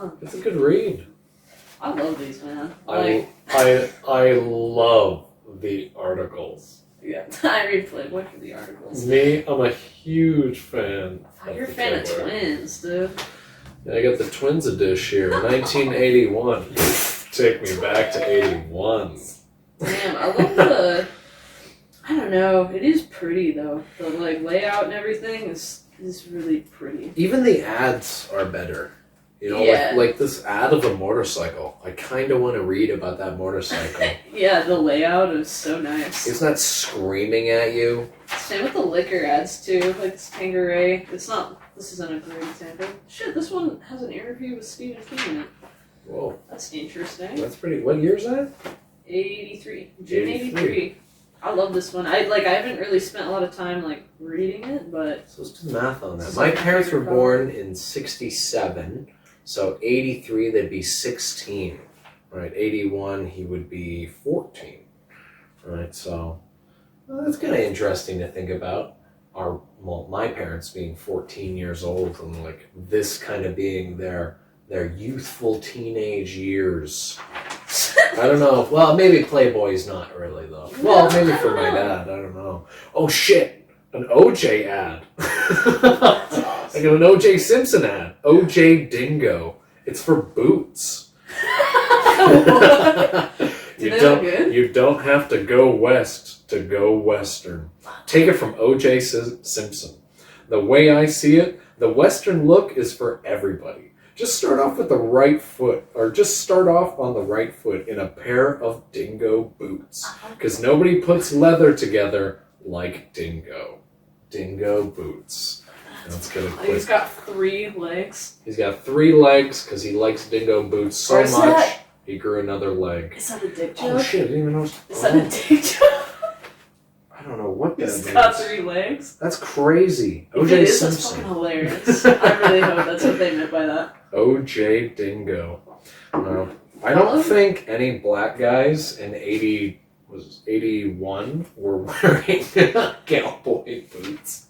fun. It's a good read. I love these, man. I love the articles. Yeah, I read Playboy for the articles. Me, I'm a huge fan. You're a fan of twins, dude. Yeah, I got the Twins edition here, 1981. Take me back to 81. Damn, I love the. I don't know. It is pretty though. The layout and everything is really pretty. Even the ads are better. You know, like this ad of a motorcycle. I kind of want to read about that motorcycle. Yeah, the layout is so nice. It's not screaming at you. Same with the liquor ads too, like this Tanqueray. This isn't a great example. Shit, this one has an interview with Stephen King in it. Whoa. That's interesting. That's pretty. What year is that? 83. June 83. I love this one. I haven't really spent a lot of time reading it, but So let's do the math on that. My parents were born in 67, so 83 they'd be 16. Right, 81 he would be 14. Right, so that's kind of interesting to think about. My parents being 14 years old and this kind of being their youthful teenage years. I don't know. Well, maybe Playboy's not really though. Well, maybe for my dad. I don't know. Oh shit! An OJ ad. I got an OJ Simpson ad. OJ Dingo. It's for boots. You don't have to go west to go western. Take it from OJ Simpson. The way I see it, the western look is for everybody. Just start off with the right foot, or just start off on the right foot in a pair of Dingo boots. Because nobody puts leather together like Dingo. Dingo boots. Let's get a quick. He's got 3 legs. He's got 3 legs because he likes Dingo boots so much. He grew another leg. Is that a dick joke? Oh shit, I didn't even know. Is that a dick joke? I don't know what that means. He's got 3 legs? That's crazy. If OJ it is, Simpson. that's fucking hilarious. I really hope that's what they meant by that. OJ Dingo. I don't think any black guys in 81 were wearing cowboy boots.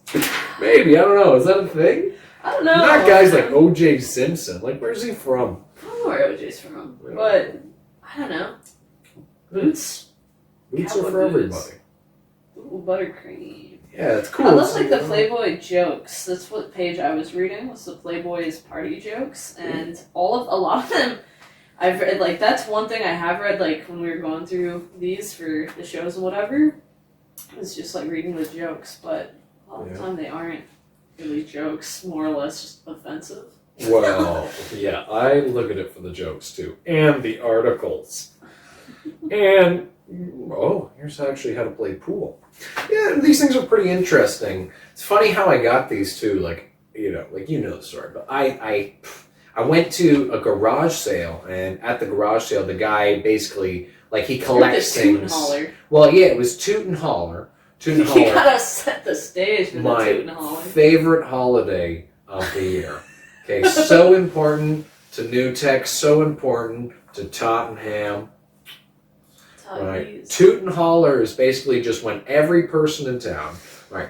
Maybe, I don't know. Is that a thing? I don't know. Not guys like OJ Simpson. Where's he from? I don't know where OJ's from, but I don't know. Boots? Boots are for everybody. Ooh, buttercream. Yeah, it's cool. I love the Playboy jokes. That's what page I was reading, was the Playboy's party jokes, and a lot of them I've read. That's one thing I have read when we were going through these for the shows and whatever. It's just reading the jokes, but a lot of the time they aren't really jokes, more or less just offensive. Well, yeah, I look at it for the jokes too, and the articles, and here's actually how to play pool. Yeah, these things are pretty interesting. It's funny how I got these too. You know the story, but I went to a garage sale, and at the garage sale, the guy basically he collects things. Toot and holler. Well, yeah, it was toot and holler. Toot and holler. You gotta set the stage for the toot and holler. My favorite holiday of the year. Okay, so important to New Tech, so important to Tottenham. Right. Toot and holler is basically just when every person in town,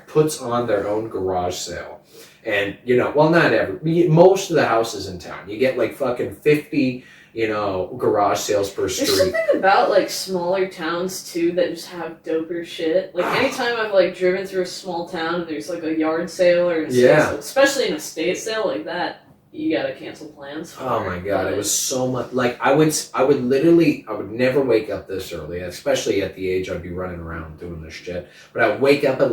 puts on their own garage sale. And, not every, most of the houses in town. You get fucking 50, garage sales per street. There's something about smaller towns too that just have doper shit. Anytime I've driven through a small town and there's a yard sale or an estate sale, especially an estate sale like that, you gotta cancel plans for. Oh my god, it was so much. I would never wake up this early, especially at the age I'd be running around doing this shit. But I would wake up at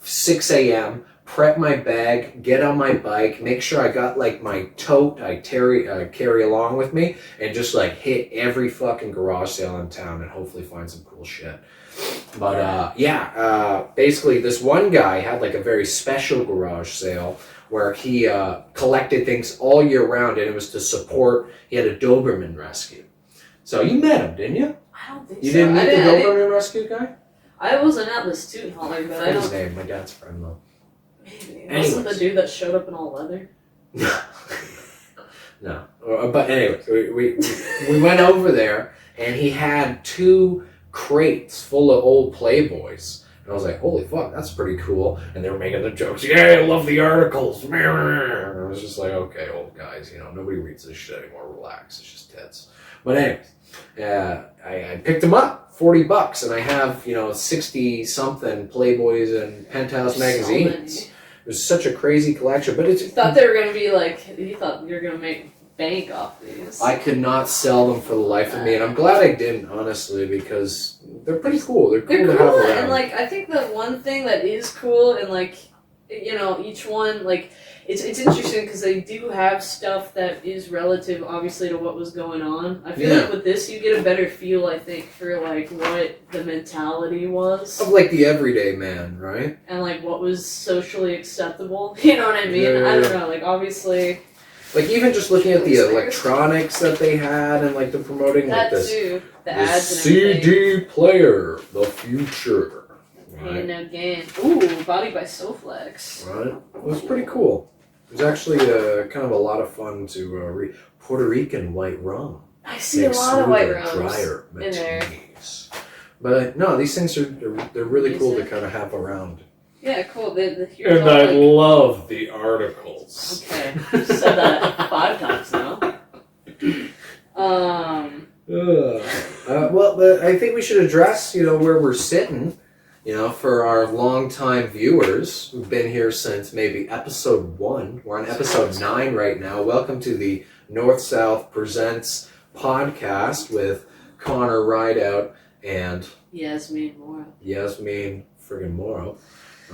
6 a.m., prep my bag, get on my bike, make sure I got my tote I carry along with me, and just hit every fucking garage sale in town and hopefully find some cool shit. But basically this one guy had a very special garage sale where he collected things all year round, and it was to support, he had a Doberman rescue. So you met him, didn't you? I don't think you so. You didn't meet the Doberman rescue guy? I wasn't at this toot and holler, but I don't... His name, my dad's friend though. Maybe. Wasn't the dude that showed up in all leather? No. But anyways, we went over there, and he had 2 crates full of old Playboys And I was like, holy fuck, that's pretty cool. And they were making the jokes, yeah, I love the articles. And I was just like, okay, old guys, nobody reads this shit anymore. Relax, it's just tits. But anyways, I picked them up, $40, and I have, 60-something Playboys and Penthouse magazines. So it was such a crazy collection, but it's... You thought they were going to be like, you thought you were going to make bank off these. I could not sell them for the life of me, and I'm glad I didn't, honestly, because they're pretty cool. They're cool to have around. And, like, I think the one thing that is cool, and, like, each one, like, it's interesting because they do have stuff that is relative, obviously, to what was going on. I feel like with this, you get a better feel, I think, for, like, what the mentality was. Of, like, the everyday man, right? And, like, what was socially acceptable. You know what I mean? Yeah. I don't know, like, obviously... Like, even just looking at the electronics that they had and, like, the promoting, like, this... too. The ads ads and everything. CD player, the future. Right. No game. Ooh, Body by Soflex. Right? It was pretty cool. It was actually kind of a lot of fun to read. Puerto Rican white rum. I see a lot of white rums drier in there. But no, these things they're really cool to kind of have around. Yeah, cool. And I love the articles. Okay, you said that 5 times now. Well, I think we should address, where we're sitting. For our longtime viewers who've been here since maybe episode 1. We're on episode 9 right now. Welcome to the North-South Presents podcast with Connor Rideout and... Yasmin Morrow. Yasmin friggin' Morrow.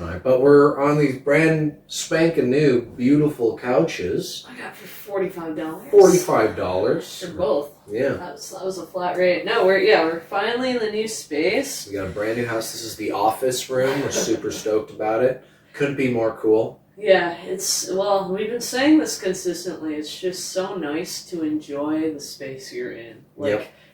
All right, but we're on these brand spanking new, beautiful couches. I got for $45. $45. For both. Yeah. That was a flat rate. No, we're finally in the new space. We got a brand new house. This is the office room. We're super stoked about it. Couldn't be more cool. Yeah, we've been saying this consistently. It's just so nice to enjoy the space you're in.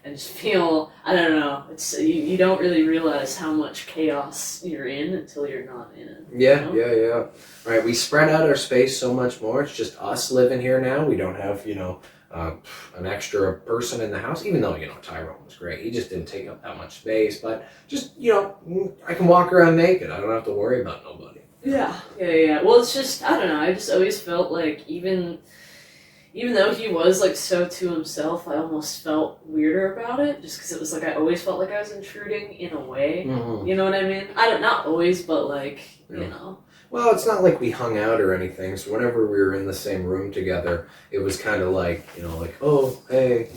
And just feel, I don't know, it's you don't really realize how much chaos you're in until you're not in it. Yeah. All right, we spread out our space so much more. It's just us living here now. We don't have, an extra person in the house, even though, Tyrone was great. He just didn't take up that much space, but just, I can walk around naked. I don't have to worry about nobody. Yeah. Well, it's just, I don't know, I just always felt like even though he was, like, so to himself, I almost felt weirder about it, just because it was, like, I always felt like I was intruding in a way. Mm-hmm. You know what I mean? Not always, but, like, Well, it's not like we hung out or anything, so whenever we were in the same room together, it was kind of like, oh, hey,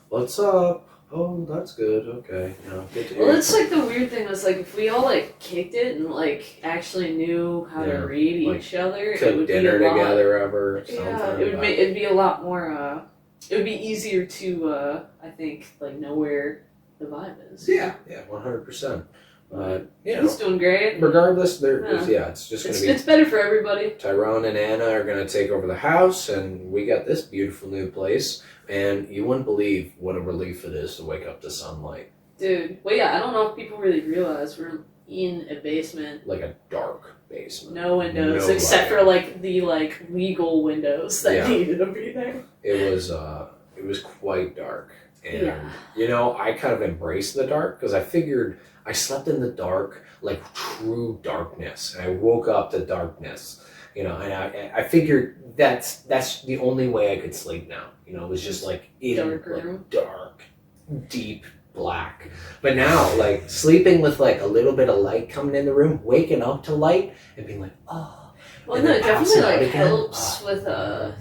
what's up? Oh, that's good, okay, good to hear. Well, it's like the weird thing was, like, if we all, like, kicked it and, like, actually knew how to read each other, it would dinner be a lot, together ever, something. Yeah, it'd be a lot more, it would be easier to, I think, like, know where the vibe is. Yeah, 100%. But, he's doing great. Regardless, it's just going to be... It's better for everybody. Tyrone and Anna are going to take over the house, and we got this beautiful new place, and you wouldn't believe what a relief it is to wake up to sunlight. Dude, well, yeah, I don't know if people really realize we're in a basement. Like a dark basement. No windows, except for, like, the, like, legal windows that needed to be there. It was quite dark. And, I kind of embraced the dark, because I figured... I slept in the dark, like true darkness, and I woke up to darkness, and I figured that's the only way I could sleep now, it was just like in dark, deep black. But now, like sleeping with like a little bit of light coming in the room, waking up to light, and being like, oh. Well, no, it definitely like helps with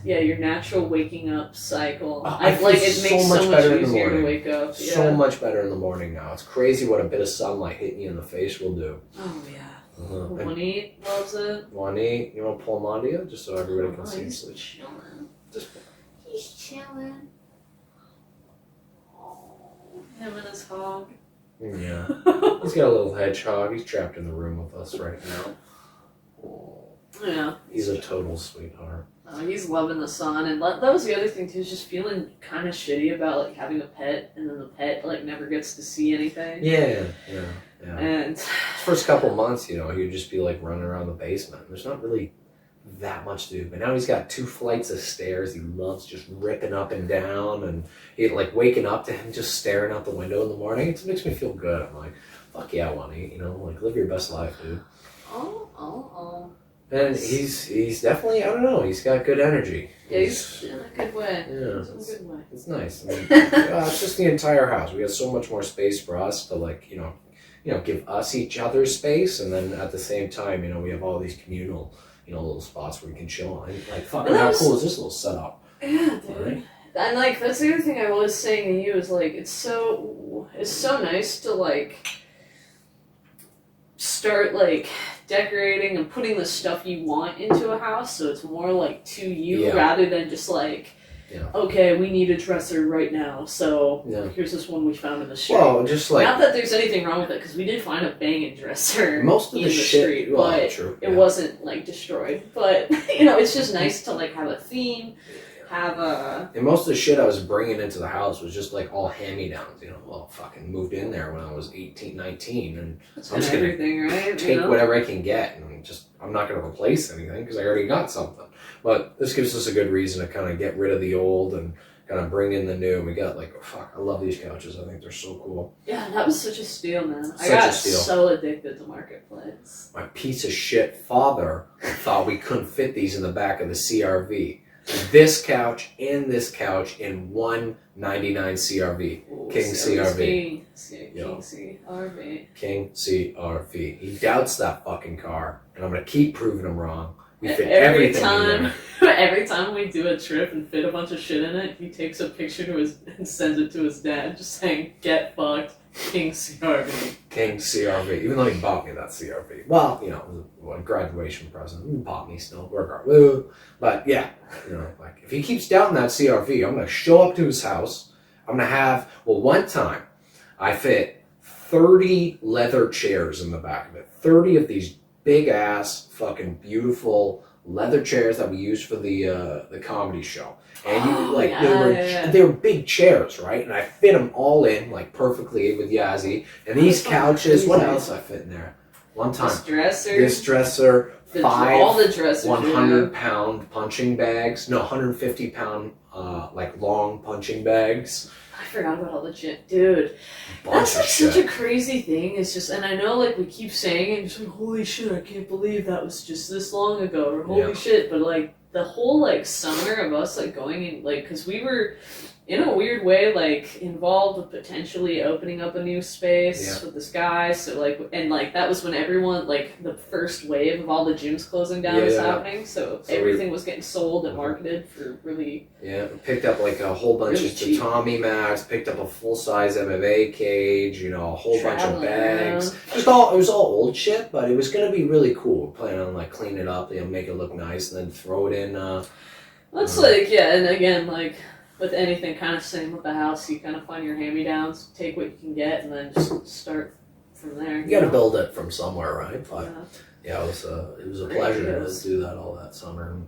your natural waking up cycle. It makes so much easier to wake up. Yeah. So much better in the morning now. It's crazy what a bit of sunlight hitting you in the face will do. Oh yeah. Juanit loves it. Juanit, you want to pull him onto you just so everybody can see? He's chilling. He's chilling. Oh, him and his hog. Yeah. He's got a little hedgehog. He's trapped in the room with us right now. Yeah. He's a total sweetheart. He's loving the sun, and that was the other thing too, is just feeling kind of shitty about like having a pet, and then the pet like never gets to see anything. Yeah. And first couple months, he'd just be like running around the basement. There's not really that much to do, but now he's got 2 flights of stairs. He loves just ripping up and down, and he like waking up to him just staring out the window in the morning. It makes me feel good. I'm like, fuck yeah, I want to eat, you know, like live your best life, dude. Oh. And he's definitely, I don't know, he's got good energy. Yeah, he's in a good way. Yeah, He's in a good way. it's nice. I mean, it's just the entire house. We have so much more space for us to like, you know, give us each other space, and then at the same time, you know, we have all these communal, you know, little spots where we can chill. And like, fucking, how cool is this little setup? Yeah, dude. Right? And like that's the other thing I was saying to you is like it's so nice to like start like decorating and putting the stuff you want into a house so it's more like to you rather than just like okay, we need a dresser right now, so here's this one we found in the street. Well, just like not that there's anything wrong with it because we did find a banging dresser most of in the shit, street, but it wasn't like destroyed. But you know, it's just nice to like have a theme. And most of the shit I was bringing into the house was just like all hand-me-downs, you know. Well, fucking moved in there when I was 18, 19, and I'm just gonna take whatever I can get, and I'm not gonna replace anything because I already got something. But this gives us a good reason to kind of get rid of the old and kind of bring in the new. We got like, I love these couches. I think they're so cool. Yeah, that was such a steal, man. I got so addicted to Marketplace. My piece of shit father thought we couldn't fit these in the back of the CRV. This couch and this couch in one $99 CRV. Ooh, King CRV. King CRV. King CRV. He doubts that fucking car, and I'm gonna keep proving him wrong. We fit every everything time, in there. Every time we do a trip and fit a bunch of shit in it, he takes a picture to and sends it to his dad, just saying, "Get fucked, King CRV." King CRV. Even though he bought me that CRV. Well, you know, it was a graduation present. He bought me still. Regardless. But yeah, you know, like if he keeps doubting that CRV, I'm gonna show up to his house. I'm gonna have one time I fit 30 leather chairs in the back of it. 30 of these big ass fucking beautiful leather chairs that we used for the comedy show. And they were big chairs, right? And I fit them all in like perfectly with Yazzy. And these couches, what else I fit in there? One time, this dresser, all the dressers, 100-pound punching bags, no, 150-pound like long punching bags. I forgot about all the shit, dude. That's like such a crazy thing. It's just, and I know like we keep saying it, just like, holy shit, I can't believe that was just this long ago, or holy shit, but like the whole like summer of us like going in, like, because we were in a weird way like involved with potentially opening up a new space with this guy, so like, and like that was when everyone, like the first wave of all the gyms closing down was happening, so everything was getting sold and marketed for really we picked up like a whole bunch of tatami mats, picked up a full-size MMA cage, you know, a whole bunch of bags. It was all old shit, but it was gonna be really cool. We're planning on like cleaning it up, you know, make it look nice, and then throw it in that's like and again like with anything, kind of same with the house, you kind of find your hand-me-downs, take what you can get, and then just start from there. You gotta build it from somewhere, right? But it was a pleasure to do that all that summer.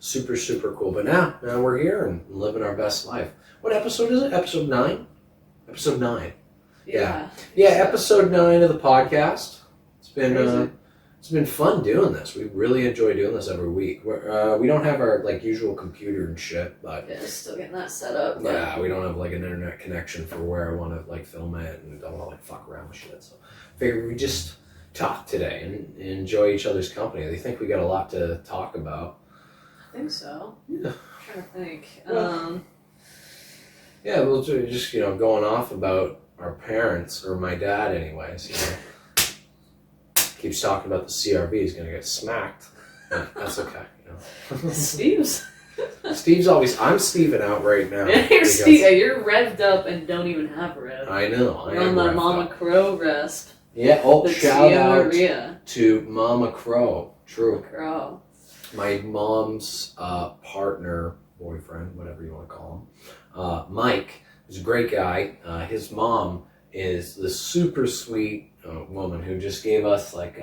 Super, super cool. But now we're here and living our best life. What episode is it? Episode 9? Episode 9. Yeah, episode 9 of the podcast. It's been fun doing this. We really enjoy doing this every week. We don't have our like usual computer and shit, but still getting that set up. Yeah, we don't have like an internet connection for where I want to like film it, and don't want to like fuck around with shit. So figured we just talk today and enjoy each other's company. They think we got a lot to talk about. I think so. Yeah. I'm trying to think. We'll just going off about our parents, or my dad, anyways. You know. Keeps talking about the CRV, he's gonna get smacked. That's okay, you know. Steve's always. I'm Steven out right now. You're revved up and don't even have rev. I know. You're on the Mama Crow rest. Yeah. Oh, shout out to Mama Crow. True. Crow. My mom's partner, boyfriend, whatever you want to call him, Mike, is a great guy. His mom is the super sweet woman who just gave us like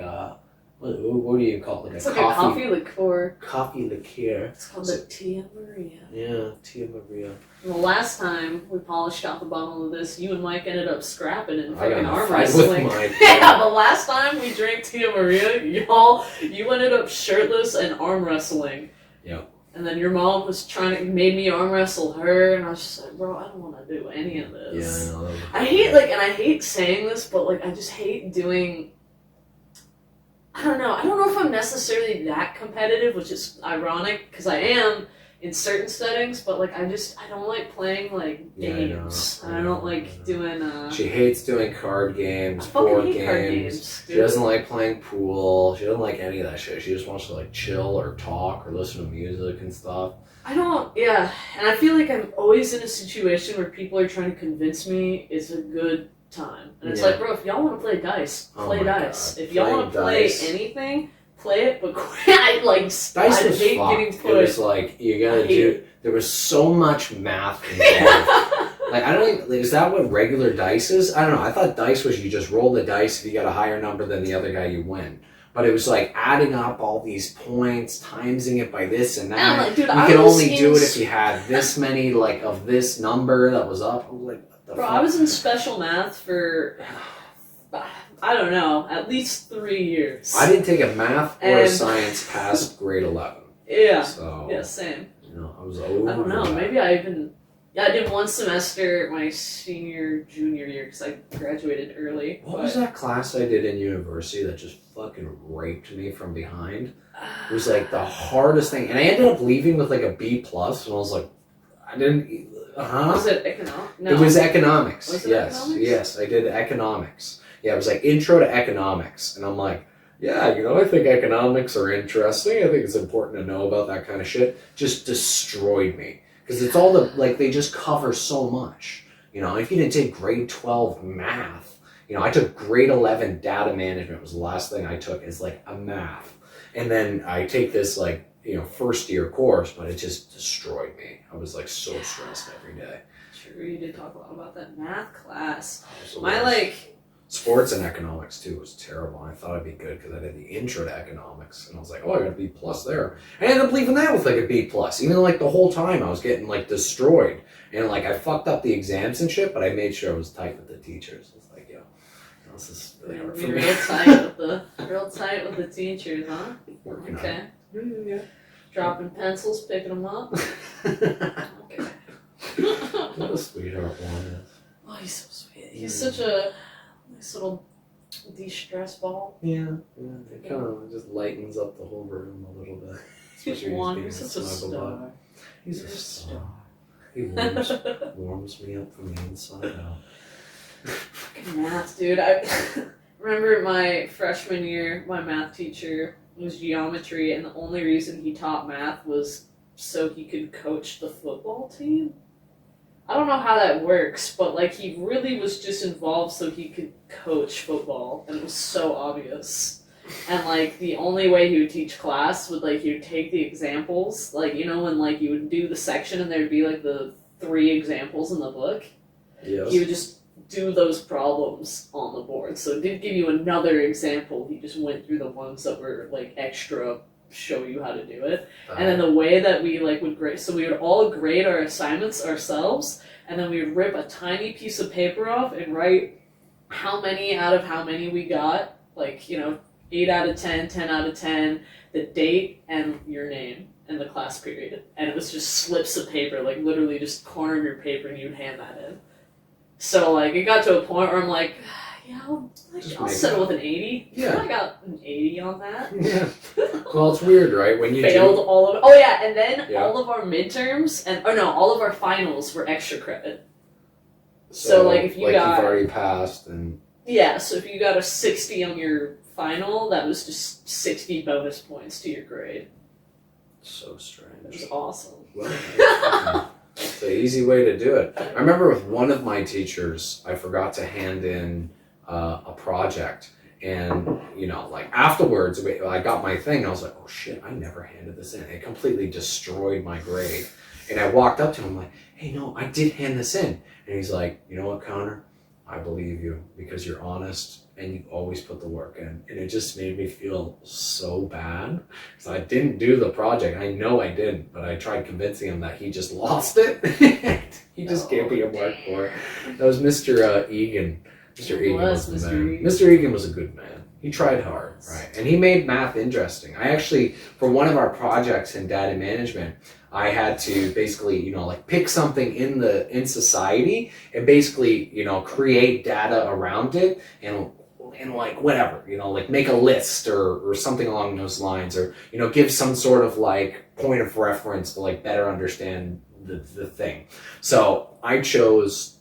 what do you call it? It's like a coffee liqueur. Coffee liqueur. It's called the Tia Maria. Yeah, Tia Maria. And the last time we polished off a bottle of this, you and Mike ended up scrapping and fucking arm wrestling. Yeah, the last time we drank Tia Maria, you ended up shirtless and arm wrestling. Yep. And then your mom was made me arm wrestle her, and I was just like, bro, I don't want to do any of this. Yeah, I know. I hate saying this, but like, I just hate doing. I don't know if I'm necessarily that competitive, which is ironic because I am in certain settings, but like I don't like playing like games. I don't like doing. She hates doing card games, I fucking board hate games. card games, She doesn't like playing pool. She doesn't like any of that shit. She just wants to like chill or talk or listen to music and stuff. Yeah, and I feel like I'm always in a situation where people are trying to convince me it's a good time. And it's like, bro, if y'all want to play dice, play dice. God. If y'all want to play anything, play it, but I dice was hate fucked. getting pushed. It was like, you gotta do, there was so much math involved. Like, I don't even, is that what regular dice is? I don't know. I thought dice was you just roll the dice. If you got a higher number than the other guy, you win. But it was like adding up all these points, timesing it by this and that. Like, dude, you could only do it if you had this many, like, of this number that was up. I was like, what the fuck? I was in special math for, I don't know, at least 3 years. I didn't take a math or a science past grade 11. Yeah. So, yeah, same. You know, I was over I don't know. that. Maybe I did one semester my junior year because I graduated early. What was that class I did in university that just fucking raped me from behind? It was like the hardest thing, and I ended up leaving with like a B plus, and I was like, I didn't. Was it economics? No. It was economics. Was it economics? Yes, I did economics. Yeah, it was like intro to economics, and I'm like, yeah, you know, I think economics are interesting. I think it's important to know about that kind of shit. Just destroyed me. Because it's all they just cover so much. You know, if you didn't take grade 12 math, you know, I took grade 11 data management was the last thing I took as like a math. And then I take this like, you know, first year course, but it just destroyed me. I was like so stressed every day. True, you did talk a lot about that math class. So sports and economics too was terrible. I thought I'd be good because I did the intro to economics, and I was like, oh, I got a B plus there. I ended up leaving that with like a B plus, even though like the whole time I was getting like destroyed, and like I fucked up the exams and shit, but I made sure I was tight with the teachers. It's like, yo, this is really hard for me. Real tight with the teachers, huh? Working okay. on it. Yeah. Dropping pencils, picking them up. Okay. What a sweetheart one is. Oh, he's so sweet. He's such a nice little de-stress ball. Yeah, it kind of just lightens up the whole room a little bit. He's such a star. He's a star. He warms me up from the inside out. Fucking math, dude. I remember my freshman year, my math teacher was geometry, and the only reason he taught math was so he could coach the football team. I don't know how that works, but like he really was just involved so he could coach football, and it was so obvious. And like the only way he would teach class would like he would take the examples, like you know when like you would do the section and there'd be like the 3 examples in the book. Yes. He would just do those problems on the board. So it did give you another example. He just went through the ones that were like extra, show you how to do it. And then the way that we like would grade, so we would all grade our assignments ourselves, and then we would rip a tiny piece of paper off and write how many out of how many we got, like, you know, 8 out of 10, 10 out of 10, the date and your name and the class period. And it was just slips of paper, like literally just corner of your paper, and you'd hand that in. So like it got to a point where I'm like, yeah, I'll settle with an 80. Yeah. I got an 80 on that. Yeah. Well, it's weird, right? When you failed all of it. Oh yeah, and then Yeah. all of our midterms all of our finals were extra credit. So like if you got you've already passed and yeah, so if you got a 60 on your final, that was just 60 bonus points to your grade. so strange. It was awesome. Well, it's an easy way to do it. I remember with one of my teachers, I forgot to hand in a project, and you know, like afterwards, I got my thing. And I was like, "Oh shit! I never handed this in." It completely destroyed my grade. And I walked up to him like, "Hey, no, I did hand this in." And he's like, "You know what, Connor? I believe you because you're honest and you always put the work in." And it just made me feel so bad because I didn't do the project. I know I didn't, but I tried convincing him that he just lost it. He just gave me a mark for it. That was Mr. Egan. Mr. Egan was the man. Mr. Egan was a good man. He tried hard, right? And he made math interesting. I actually, for one of our projects in data management, I had to basically, like pick something in society and basically, create data around it and like whatever, like make a list or something along those lines, or give some sort of like point of reference to like better understand the thing. So I chose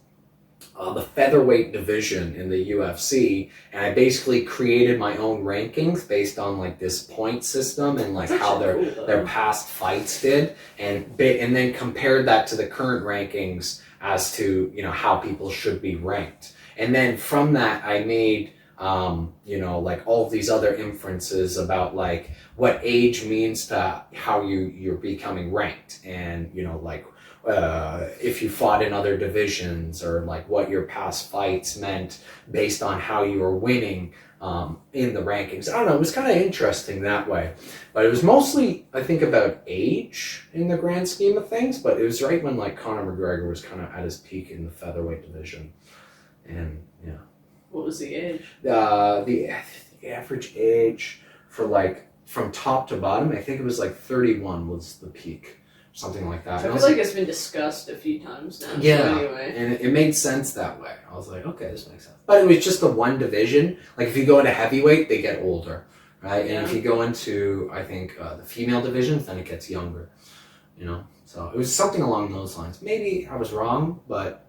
the featherweight division in the UFC, and I basically created my own rankings based on like this point system and like how their past fights did, and then compared that to the current rankings as to how people should be ranked. And then from that I made like all of these other inferences about like what age means to how you're becoming ranked, and like if you fought in other divisions, or like what your past fights meant based on how you were winning in the rankings. I don't know, it was kind of interesting that way, but it was mostly I think about age in the grand scheme of things. But it was right when like Conor McGregor was kind of at his peak in the featherweight division, and yeah. What was the age? The average age for like from top to bottom, I think it was like 31 was the peak, something like that. I feel like it's been discussed a few times now. Yeah, so anyway. And it made sense that way. I was like, okay, this makes sense. But it was just the one division. Like if you go into heavyweight, they get older, right? Yeah. And if you go into, I think, the female divisions, then it gets younger. So it was something along those lines. Maybe I was wrong, but.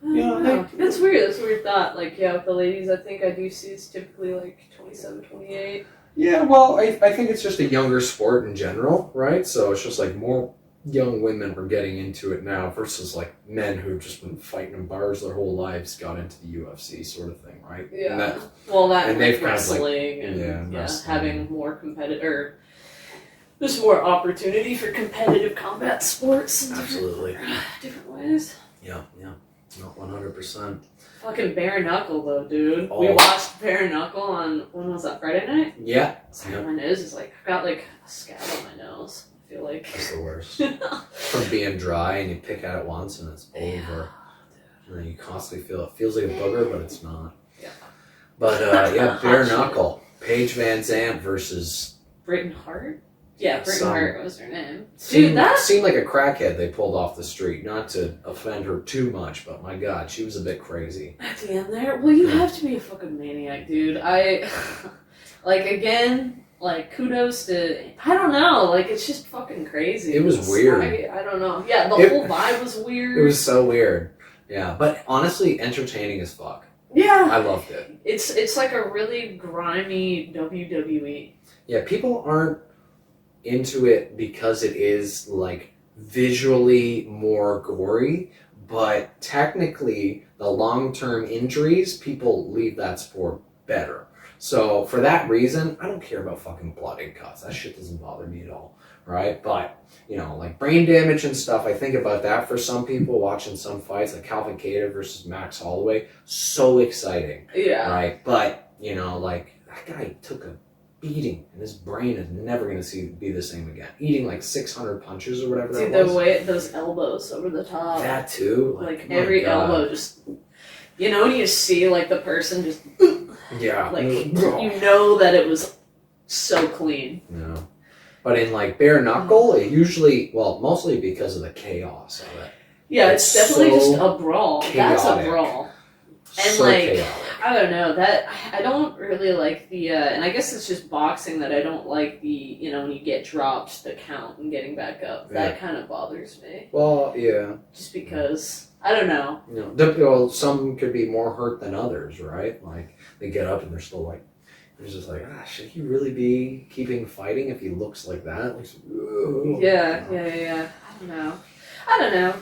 That's weird. That's a weird thought. Like, yeah, with the ladies, I think I do see it's typically like 27, 28. Yeah, well, I think it's just a younger sport in general, right? So it's just like more young women are getting into it now versus like men who've just been fighting in bars their whole lives got into the UFC sort of thing, right? Yeah. And they've wrestling kind of like, and having more competitive. There's more opportunity for competitive combat sports in different ways. Yeah. Not 100%. Fucking bare knuckle though, dude. Oh. We watched bare knuckle on, when was that, Friday night? Yeah. My nose is like, I've got like a scab on my nose. I feel like. That's the worst. From being dry and you pick at it once and it's over. And then you constantly feel, it feels like a booger, but it's not. Yeah. But bare knuckle. Paige Van Zandt versus Britain Hart? Yeah, Britain Hart was her name. Dude, that seemed like a crackhead they pulled off the street. Not to offend her too much, but my God, she was a bit crazy. At the end there? Well, you have to be a fucking maniac, dude. Again, kudos to, I don't know, it's just fucking crazy. It was weird. I don't know. Yeah, the whole vibe was weird. It was so weird. Yeah, but honestly, entertaining as fuck. Yeah. I loved it. It's like a really grimy WWE. Yeah, people aren't into it because it is visually more gory, but technically the long-term injuries, people leave that sport better. So for that reason, I don't care about fucking blood and cuts. That shit doesn't bother me at all, right? But brain damage and stuff, I think about that for some people watching some fights, like Calvin Kattar versus Max Holloway, so exciting. Yeah. Right? But that guy took a beating, and his brain is never going to be the same again. Eating 600 punches or whatever that was. The way those elbows over the top. That too. Every elbow just, when you see the person just. Yeah. You know that it was so clean. Yeah. But in bare knuckle, it usually, mostly because of the chaos of it. Yeah, it's definitely just a brawl. Chaotic. That's a brawl. And so chaotic. I don't know, that I don't really like the and I guess it's just boxing that I don't like the when you get dropped, the count and getting back up. That kind of bothers me. Well, yeah. Just because I don't know. Some could be more hurt than others, right? They get up and they're still it's just should he really be keeping fighting if he looks like that? Yeah. I don't know.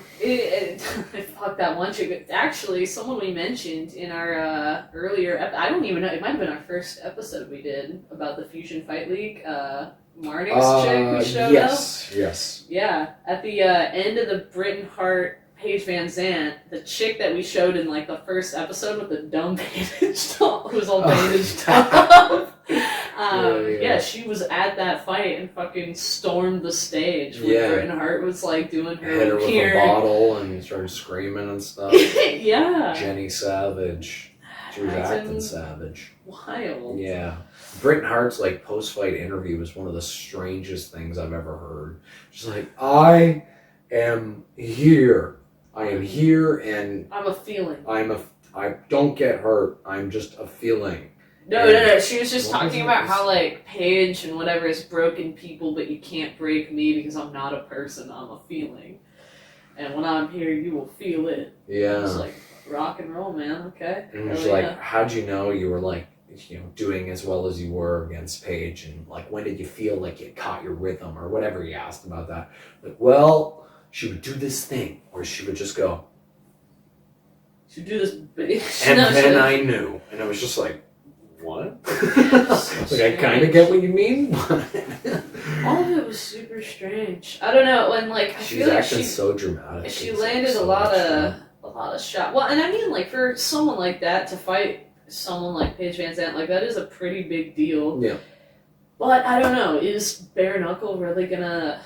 Fuck that one chick. Actually, someone we mentioned in our earlier I don't even know. It might have been our first episode we did about the Fusion Fight League. Marnie's chick who showed up. Yes. Yeah. At the end of the Britain Hart Paige Van Zandt, the chick that we showed in the first episode with the dumb bandaged top, who was all bandaged up. Yeah, she was at that fight and fucking stormed the stage when Britain Hart was doing her hit her with a bottle and started screaming and stuff. Yeah. Jenny Savage. She was acting savage. Wild. Yeah. Bret Hart's like post-fight interview was one of the strangest things I've ever heard. She's like, I am here. I am here and I'm a feeling. I don't get hurt. I'm just a feeling. No. She was just talking about how, like, Paige and whatever is broken people, but you can't break me because I'm not a person, I'm a feeling. And when I'm here, you will feel it. Yeah. It's like, rock and roll, man, okay? And she's like, how'd you know you were, like, doing as well as you were against Paige? And, like, when did you feel like you caught your rhythm? Or whatever he asked about that. Like, well, she would do this thing where she would just go. She would do this big... And then I knew. And I was just like, what? Like, I kind of get what you mean. All of it was super strange. I don't know, when, like, I feel like acting so dramatic. She landed a lot of shots. Well, and I mean, like, for someone like that to fight someone like Paige Van Zandt, like, that is a pretty big deal. Yeah. But I don't know, is bare knuckle really gonna,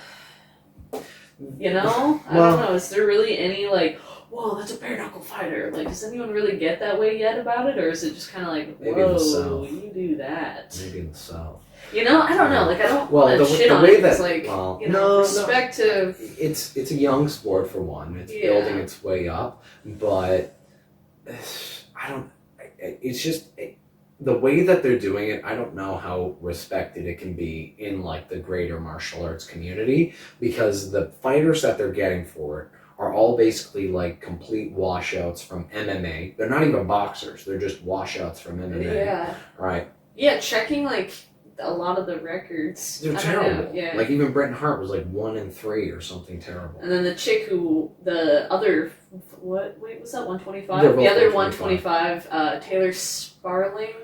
you know? I don't know, is there really any, like, whoa, that's a bare knuckle fighter? Like, does anyone really get that way yet about it? Or is it just kind of like, whoa, you do that? Maybe in the South. You know, I don't know. Like, I don't want to shit on it. It's like, respect to... It's a young sport, for one. It's building its way up. But I don't... It's just... The way that they're doing it, I don't know how respected it can be in, like, the greater martial arts community. Because the fighters that they're getting for it are all basically, like, complete washouts from MMA. They're not even boxers. They're just washouts from MMA. Yeah. Right. Yeah, checking, like... a lot of the records. They're terrible. Yeah. Like, even Bret Hart was like 1-3 or something terrible. And then the chick the other, was that 125? The other 125, Taylor Sparling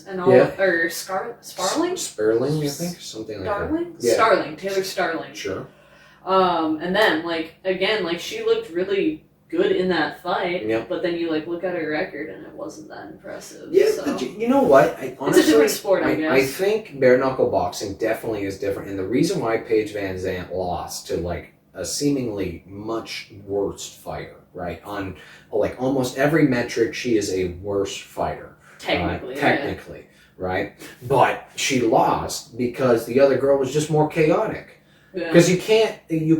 and all, or Sparling? Sparling, I think, something like Starling? that. Yeah. Starling, Taylor Starling. Sure. And then, like, again, like, she looked really good in that fight, yep. But then you, like, look at her record and it wasn't that impressive. Yeah, so. but you know what? Honestly, it's a different sport, I guess. I think bare knuckle boxing definitely is different, and the reason why Paige Van Zandt lost to, like, a seemingly much worse fighter, right? On, like, almost every metric, she is a worse fighter. Technically, right? But she lost because the other girl was just more chaotic. Because you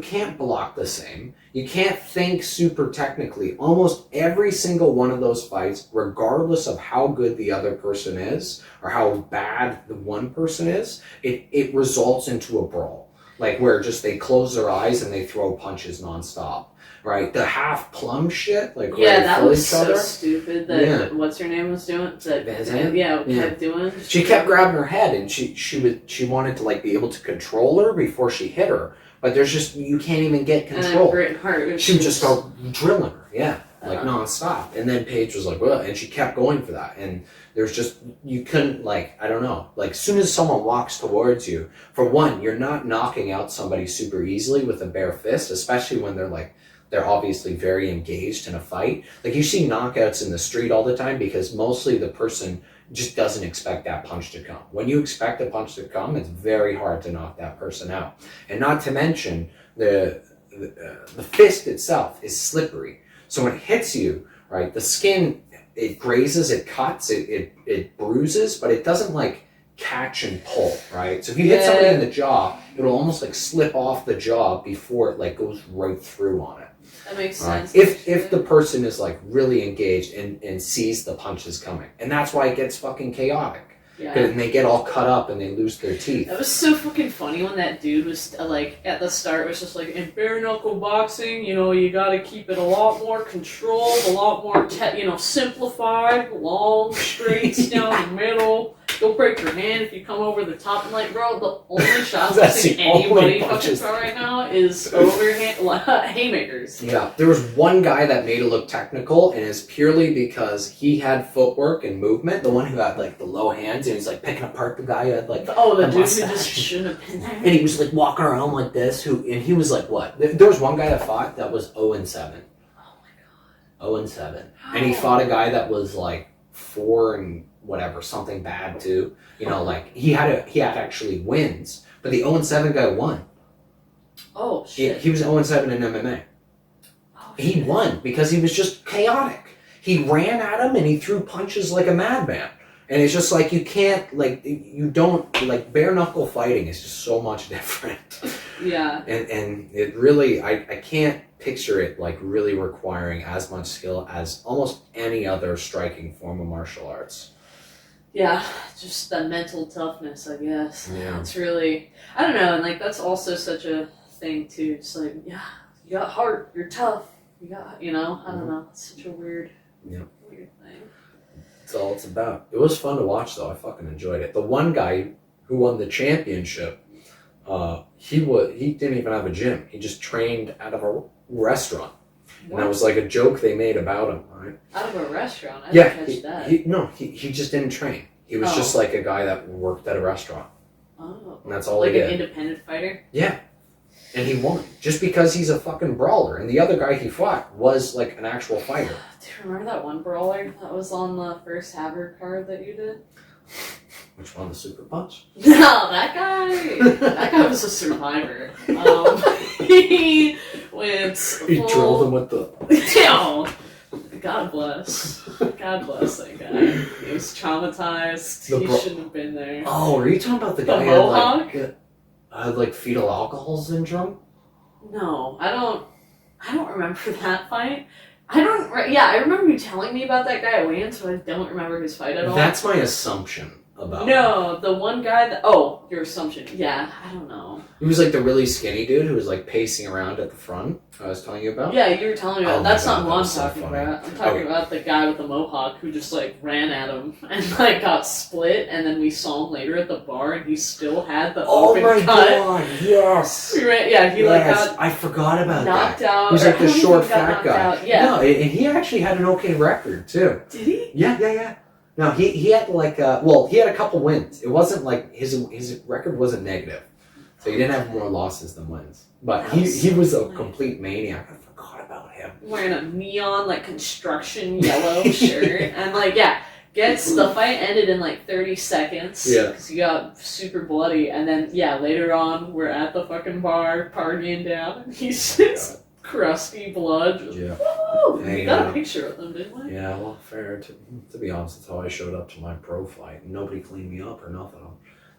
can't block the same. You can't think super technically. Almost every single one of those fights, regardless of how good the other person is or how bad the one person is, it results into a brawl. Like, where just they close their eyes and they throw punches nonstop. Right? The half plumb shit, like, where they that kill was each so other. Stupid that what's her name was doing? Van Zandt? Kept doing. She kept grabbing her head, and she wanted to, like, be able to control her before she hit her. But there's just, you can't even get control. And Hart, she would just go drilling her, like nonstop. And then Paige was like, well, and she kept going for that. And there's just, you couldn't, like, I don't know. Like, as soon as someone walks towards you, for one, you're not knocking out somebody super easily with a bare fist, especially when they're obviously very engaged in a fight. Like, you see knockouts in the street all the time because mostly the person just doesn't expect that punch to come. When you expect a punch to come, it's very hard to knock that person out. And not to mention, the fist itself is slippery. So when it hits you, right, the skin, it grazes, it cuts, it bruises, but it doesn't, like, catch and pull, right? So if you hit somebody in the jaw, it'll almost, like, slip off the jaw before it, like, goes right through on it. That makes sense. If the person is, like, really engaged and sees the punches coming. And that's why it gets fucking chaotic. Yeah. And they get all cut up and they lose their teeth. That was so fucking funny when that dude was, like, at the start was just like, in bare knuckle boxing, you know, you gotta keep it a lot more controlled, a lot more, simplified, long, straight down the middle. Don't break your hand if you come over the top. And, like, bro, the only shots I think anybody fucking throw right now is overhand haymakers. Yeah, there was one guy that made it look technical, and it's purely because he had footwork and movement. The one who had, like, the low hands, and he's, like, picking apart the guy who had, like, the dude who just shouldn't have been there. And he was, like, walking around like this. And he was like, what? There was one guy that fought that was 0-7. Oh my god. 0-7, and he fought a guy that was, like, 4 and whatever, something bad too. You know, like, he had actually wins, but the 0-7 guy won. Oh shit. He was 0-7 in MMA. Oh, he won because he was just chaotic. he ran at him and he threw punches like a madman. And it's just like, you can't, like, you don't, like, bare knuckle fighting is just so much different. Yeah. And it really, I can't picture it, like, really requiring as much skill as almost any other striking form of martial arts. Yeah, just the mental toughness, I guess. Yeah. It's really, I don't know, and like that's also such a thing too. It's like, yeah, you got heart, you're tough, you got, I don't know. It's such a weird thing. That's all it's about. It was fun to watch, though. I fucking enjoyed it. The one guy who won the championship, he didn't even have a gym. He just trained out of a restaurant. What? And that was like a joke they made about him, right? Out of a restaurant? I didn't catch that. He just didn't train. He was just like a guy that worked at a restaurant. Oh. And that's all he did. Like an independent fighter? Yeah. And he won. Just because he's a fucking brawler. And the other guy he fought was like an actual fighter. Do you remember that one brawler that was on the first Havard card that you did? Which one? The Super Punch? No, that guy was a survivor. He went. He drilled him with the. God bless that guy. He was traumatized. He shouldn't have been there. Oh, are you talking about the guy who had like fetal alcohol syndrome? No, I don't remember that fight. I remember you telling me about that guy at Wayans, but I don't remember his fight at all. That's my assumption about No, the one guy your assumption. Yeah, I don't know. He was like the really skinny dude who was like pacing around at the front. I was telling you about. Yeah, you were telling me about. That's not who I'm so talking funny. about. I'm talking about the guy with the mohawk who just like ran at him and like got split, and then we saw him later at the bar, and he still had the open cut. God! Yes. I forgot about knocked that. out. He was like the short, fat guy. Out. Yeah. No, and he actually had an okay record too. Did he? Yeah. No, he had like he had a couple wins. It wasn't like his record wasn't negative, so he didn't have more losses than wins. But he was a complete maniac. I forgot about him. Wearing a neon like construction yellow shirt and the fight ended in like 30 seconds. Yeah. Because he got super bloody, and then later on we're at the fucking bar partying down, and he's just crusty blood. Woo! We got a picture of them, didn't we? Yeah, well, fair. To be honest, that's how I showed up to my pro fight. Nobody cleaned me up or nothing.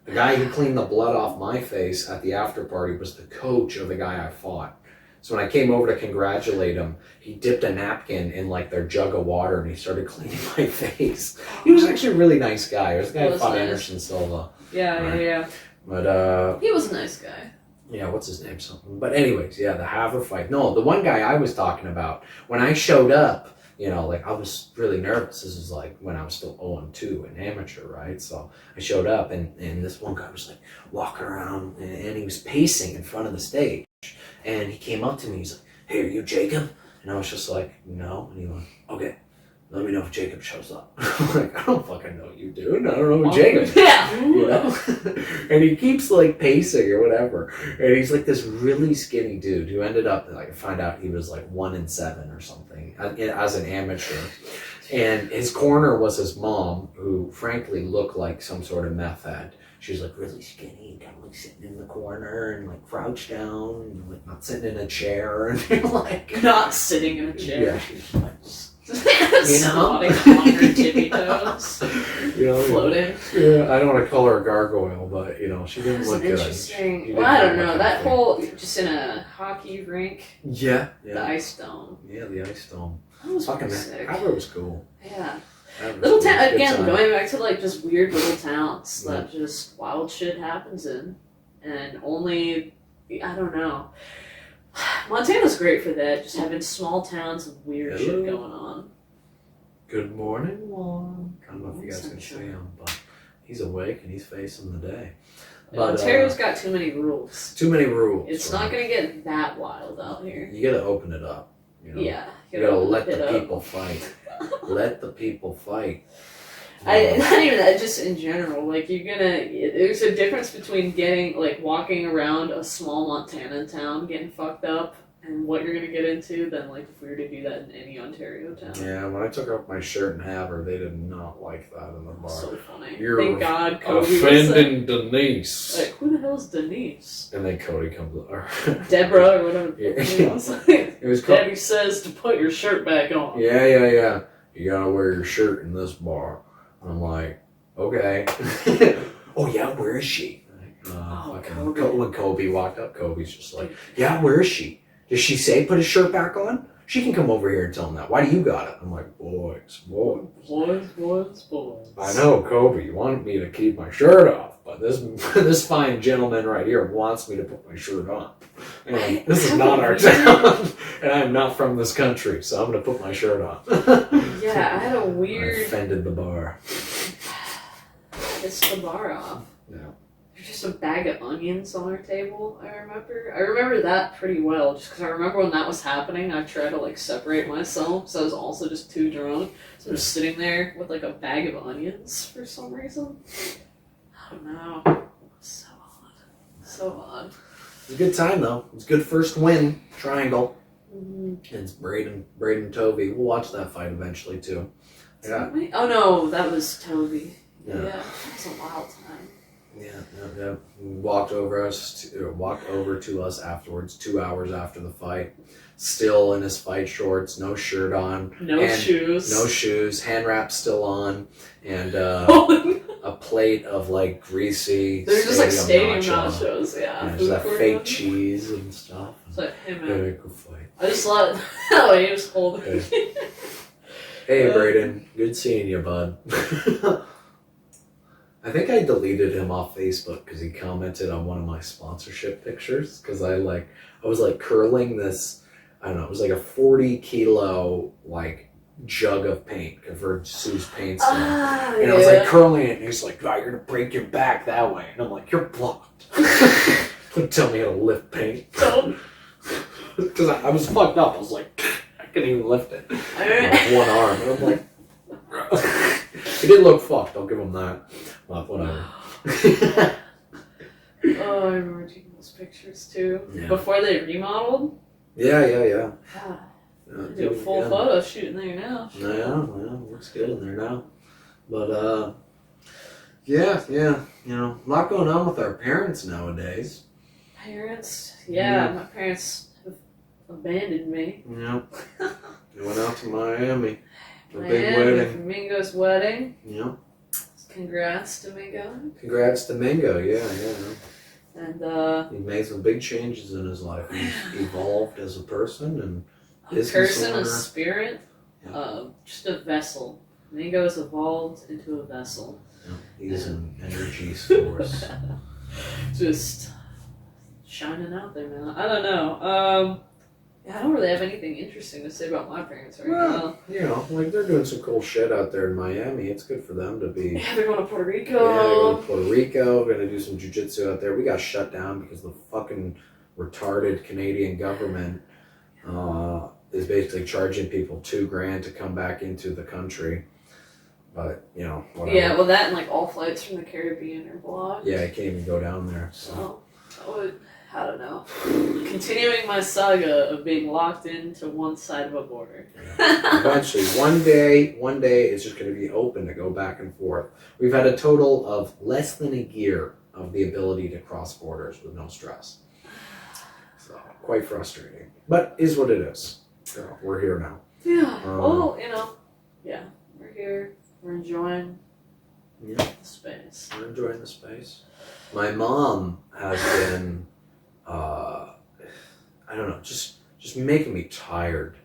The guy who cleaned the blood off my face at the after party was the coach of the guy I fought. So when I came over to congratulate him, he dipped a napkin in like their jug of water and he started cleaning my face. He was actually a really nice guy. It was the guy who fought Anderson Silva. Yeah. But he was a nice guy. Yeah, what's his name? Something. But anyways, the Haver fight. No, the one guy I was talking about, when I showed up, I was really nervous. This is like when I was still 0-2 in amateur, right? So I showed up and this one guy was like walking around and he was pacing in front of the stage. And he came up to me, he's like, "Hey, are you Jacob?" And I was just like, "No." And he went, "Okay, let me know if Jacob shows up." I'm like, "I don't fucking know you, dude. I don't know who Jacob is." Yeah. And he keeps like pacing or whatever. And he's like this really skinny dude who ended up I find out he was like 1-7 or something as an amateur. And his corner was his mom, who frankly looked like some sort of meth head. She was like really skinny, kind of like sitting in the corner and like crouched down, and like not sitting in a chair, and like not sitting in a chair. Yeah, she's like. Squatting on her tippy toes, floating. Yeah, I don't want to call her a gargoyle, but she didn't look good. Interesting. Well, I don't know. That whole just in a hockey rink. Yeah. The ice dome. Yeah, the ice dome. That was fucking sick. That was cool. Yeah. Little town again. Going back to like just weird little towns that just wild shit happens in, and only I don't know. Montana's great for that, just having small towns with weird shit going on. Good morning, Juan. I don't know if you guys can see him, but he's awake and he's facing the day. But, Ontario's got too many rules. Too many rules. It's not going to get that wild out here. You got to open it up. Yeah. You got to let the people fight. Let the people fight. Not even that, just in general. Like, there's a difference between walking around a small Montana town getting fucked up and what you're gonna get into than, like, if we were to do that in any Ontario town. Yeah, when I took off my shirt and Haver, they did not like that in the bar. So funny. You're Thank God Cody offending Denise. Like, who the hell is Denise? And then Cody comes Deborah or whatever. Yeah. It was It was called, Debbie says to put your shirt back on. Yeah. you gotta wear your shirt in this bar. I'm like, okay. Oh yeah, where is she? When Kobe walked up, Kobe's just like, yeah, where is she? Does she say put his shirt back on? She can come over here and tell him that. Why do you got it? I'm like, boys. I know, Kobe, you wanted me to keep my shirt off, but this fine gentleman right here wants me to put my shirt on. And this is not our town, and I'm not from this country, so I'm going to put my shirt on. Yeah, I had a weird... I offended the bar. Pissed the bar off. Yeah. There's just a bag of onions on our table, I remember that pretty well, just because I remember when that was happening, I tried to, like, separate myself, so I was also just too drunk. So I'm just sitting there with, like, a bag of onions for some reason. I don't know. So odd. So odd. It was a good time, though. It was a good first win. Triangle. Mm-hmm. And it's Braden Tovey. We'll watch that fight eventually, too. Yeah. Oh, no, that was Toby. Yeah. It was a wild time. Yeah. He walked over to us afterwards, 2 hours after the fight. Still in his fight shorts, no shirt on. No shoes. Hand wrap still on. And a plate of, like, greasy They're just like stadium nachos. Yeah. There's that fake cheese and stuff. It's like, hey, man. Very good fight. I just let that way he was holding me. Hey, Braden. Good seeing you, bud. I think I deleted him off Facebook because he commented on one of my sponsorship pictures because I was like curling this, I don't know, it was like a 40-kilo like jug of paint, converted Sue's paint stuff. And I was like curling it and he's like, oh, you're gonna break your back that way. And I'm like, you're blocked. Don't tell me how to lift paint. Because I was fucked up. I was like, I couldn't even lift it. With one arm. And I'm like, he did look fucked, I'll give him that. But whatever. Oh, I remember taking those pictures too. Yeah. Before they remodeled? Yeah. Yeah. Do a full photo shoot in there now. Yeah, looks good in there now. But, yeah, you know, a lot going on with our parents nowadays. Parents? Yeah, my parents have abandoned me. Yep. They went out to Miami. Big wedding. For Mingo's wedding. Yep. Congrats to Mingo. Congrats to Mingo, yeah. And he made some big changes in his life. He's evolved as a person and a spirit, just a vessel. Mingo's evolved into a vessel. Yep. He's an energy source. Just shining out there, man. I don't know. I don't really have anything interesting to say about my parents right now. You know, like they're doing some cool shit out there in Miami. It's good for them to be. Yeah, they're going to Puerto Rico. Yeah, they're going to Puerto Rico. We're going to do some jiu-jitsu out there. We got shut down because the fucking retarded Canadian government is basically charging people $2,000 to come back into the country. But, you know, whatever. Yeah, well, that and like all flights from the Caribbean are blocked. Yeah, you can't even go down there. So I don't know. Continuing my saga of being locked into one side of a border. Yeah. Eventually, one day it's just going to be open to go back and forth. We've had a total of less than a year of the ability to cross borders with no stress. So, quite frustrating. But is what it is. So, we're here now. Yeah. Well, you know, we're here. We're enjoying the space. We're enjoying the space. My mom has been... I don't know, just making me tired.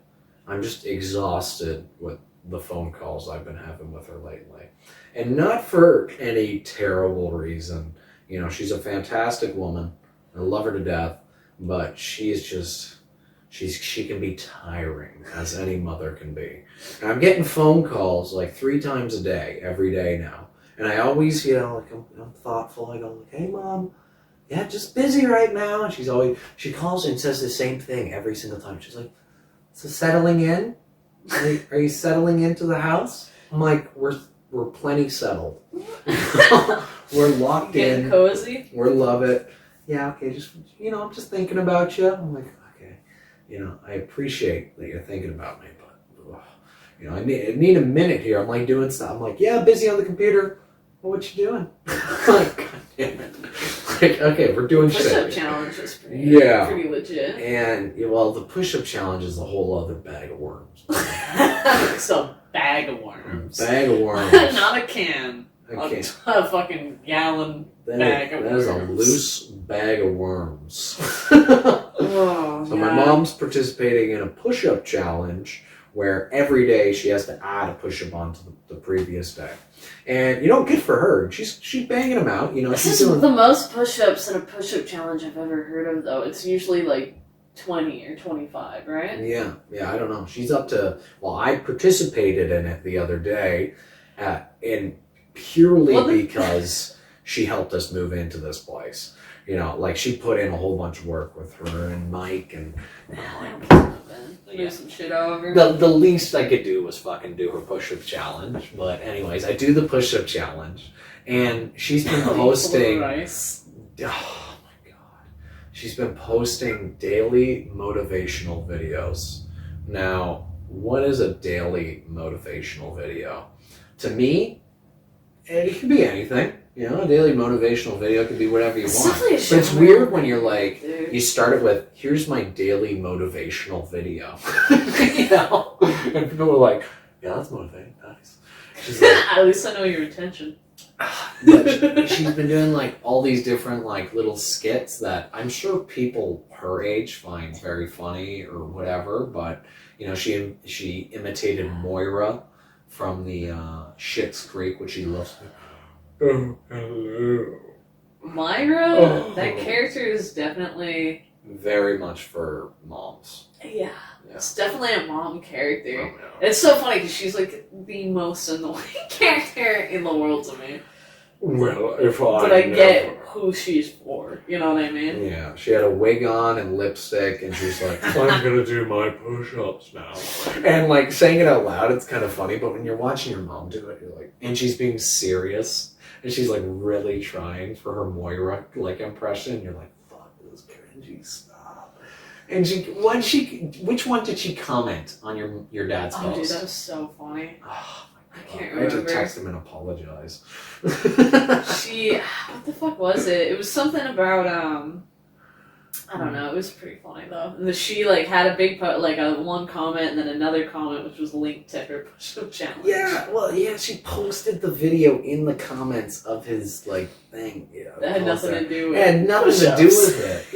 I'm just exhausted with the phone calls I've been having with her lately. And not for any terrible reason. You know, she's a fantastic woman. I love her to death. But she's just, she can be tiring, as any mother can be. And I'm getting phone calls like 3 times a day, every day now. And I always, you know, like I'm thoughtful. I go, like, hey, Mom. Yeah, just busy right now. And she calls and says the same thing every single time. She's like, so settling in? Are you settling into the house? I'm like, we're plenty settled. We're locked in. Getting cozy. We love it. Yeah, okay, just, you know, I'm just thinking about you. I'm like, okay. You know, I appreciate that you're thinking about me, but, you know, I need a minute here. I'm like doing stuff. I'm like, yeah, busy on the computer. Well, what you doing? Like, God damn it. Like, okay, we're doing shit. Push-up challenge is pretty legit. And, well, the push-up challenge is a whole other bag of worms. Some bag of worms. Bag of worms. Not a can. Okay. A fucking gallon bag of worms. That is a loose bag of worms. Oh, so my mom's participating in a push-up challenge where every day she has to add a push-up onto the previous day. And, good for her. She's banging them out. This is the most push-ups in a push-up challenge I've ever heard of, though. It's usually like 20 or 25, right? Yeah, I don't know. She's up to, I participated in it the other day, and purely because she helped us move into this place. She put in a whole bunch of work with her and Mike and... do some shit over. The least I could do was fucking do her push-up challenge. But anyways, I do the push-up challenge, and she's been posting... Oh my god. She's been posting daily motivational videos. Now, what is a daily motivational video? To me, it could be anything. A daily motivational video could be whatever you want. But it's weird when you're like, you start it with, here's my daily motivational video. And people are like, yeah, that's motivating. Nice. She's like, at least I know your intention. But she's been doing like all these different like little skits that I'm sure people her age find very funny or whatever. But she imitated Moira from the Schitt's Creek, which she loves. Oh, hello. Myra, that character is definitely very much for moms. Yeah. It's definitely a mom character. Oh, no. It's so funny because she's like the most annoying character in the world to me. Well, but I get who she's for. You know what I mean? Yeah. She had a wig on and lipstick, and she's like, "I'm gonna do my push-ups now." And like saying it out loud, it's kind of funny. But when you're watching your mom do it, you're like, and she's being serious, and she's like really trying for her Moira like impression. And you're like, "Fuck, this is cringy stop." And which one did she comment on your dad's post? Oh, dude, that was so funny. I can't remember. I had to text him and apologize. What the fuck was it? It was something about, I don't know, it was pretty funny though. And she like had a big, one comment and then another comment which was linked to her push-up challenge. Yeah, she posted the video in the comments of his like thing, That had nothing to do with it. It had nothing push-ups. to do with it,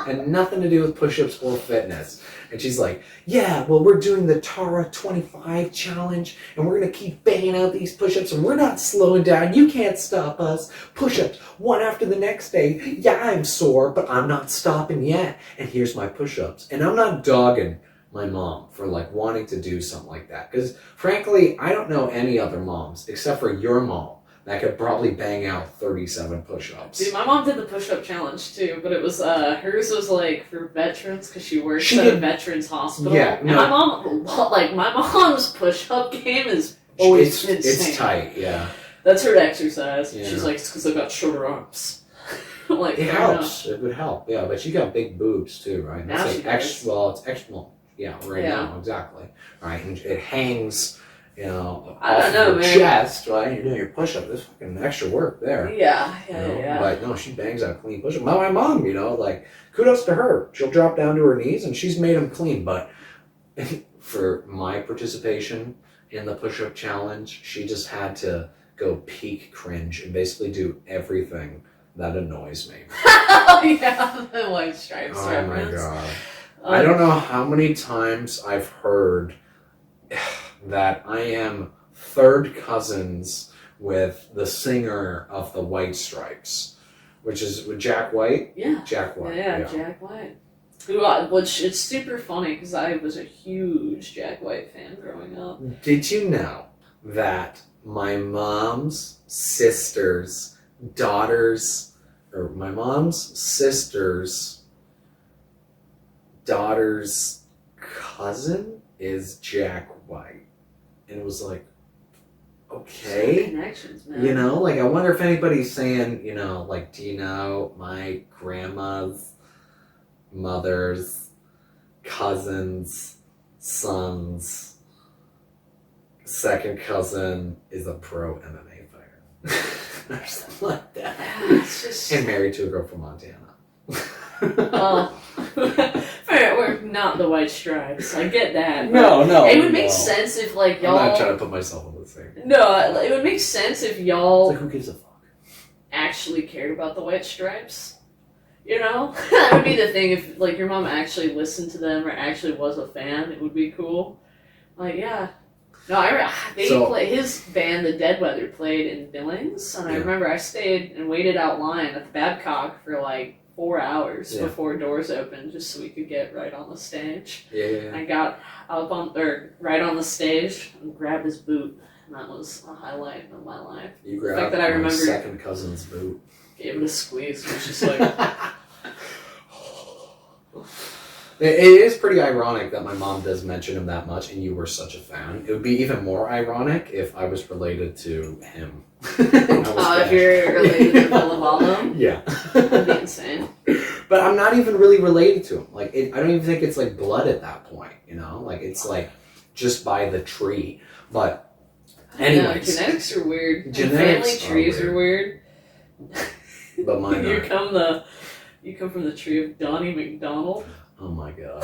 and nothing to do with push-ups or fitness. And she's like, yeah, well, we're doing the Tara 25 challenge, and we're going to keep banging out these push-ups, and we're not slowing down. You can't stop us. Push-ups, one after the next day. Yeah, I'm sore, but I'm not stopping yet. And here's my push-ups. And I'm not dogging my mom for, like, wanting to do something like that. Because, frankly, I don't know any other moms, except for your mom, that could probably bang out 37 push-ups. Dude, my mom did the push-up challenge too, but it was, hers was like for veterans because she works at a veterans hospital. Yeah, and my mom's push-up game is always insane. It's tight, yeah. That's her exercise. Yeah. She's like, it's because I got shorter arms. Like, it helps. It would help, yeah. But she got big boobs too, right? Now it's she like does. it's extra. Yeah, now, exactly. Right, and it hangs. I don't off know, your man. chest, right? You're doing your push-up. There's fucking extra work there. Yeah. But no, she bangs out clean push-up. My mom, like, kudos to her. She'll drop down to her knees, and she's made them clean. But for my participation in the push-up challenge, she just had to go peak cringe and basically do everything that annoys me. The white stripes reference. My god. I don't know how many times I've heard that I am third cousins with the singer of the White Stripes, which is Jack White. Yeah. Jack White. Yeah, Jack White. Which it's super funny because I was a huge Jack White fan growing up. Did you know that my mom's sister's daughter's cousin is Jack White? And it was like, okay. Connections, man. I wonder if anybody's saying, like, do you know my grandma's mother's cousin's son's second cousin is a pro MMA fighter? Or something like that. It's just... And married to a girl from Montana. Well, for Or not the white stripes. I get that. No. It would make sense if, like, y'all... I'm not trying to put myself on the same. No, it would make sense if y'all... It's like, who gives a fuck? Actually cared about the white stripes. You know? That would be the thing if, like, your mom actually listened to them or actually was a fan. It would be cool. Like, yeah. No, his band, The Dead Weather, played in Billings, and I remember I stayed and waited out line at the Babcock for like 4 hours before doors opened, just so we could get right on the stage. Yeah. I got right on the stage and grabbed his boot, and that was a highlight of my life. You grabbed that I my remembered, second cousin's boot. Gave it a squeeze. It was just like. It is pretty ironic that my mom does mention him that much, and you were such a fan. It would be even more ironic if I was related to him. If you're related to Billabalo? Yeah. That'd be insane. But I'm not even really related to him. Like, I don't even think it's like blood at that point, you know? Like, it's like just by the tree. But anyways. Genetics are weird. Genetics family trees are weird. But mine You come from the tree of Donnie McDonald. Oh my god.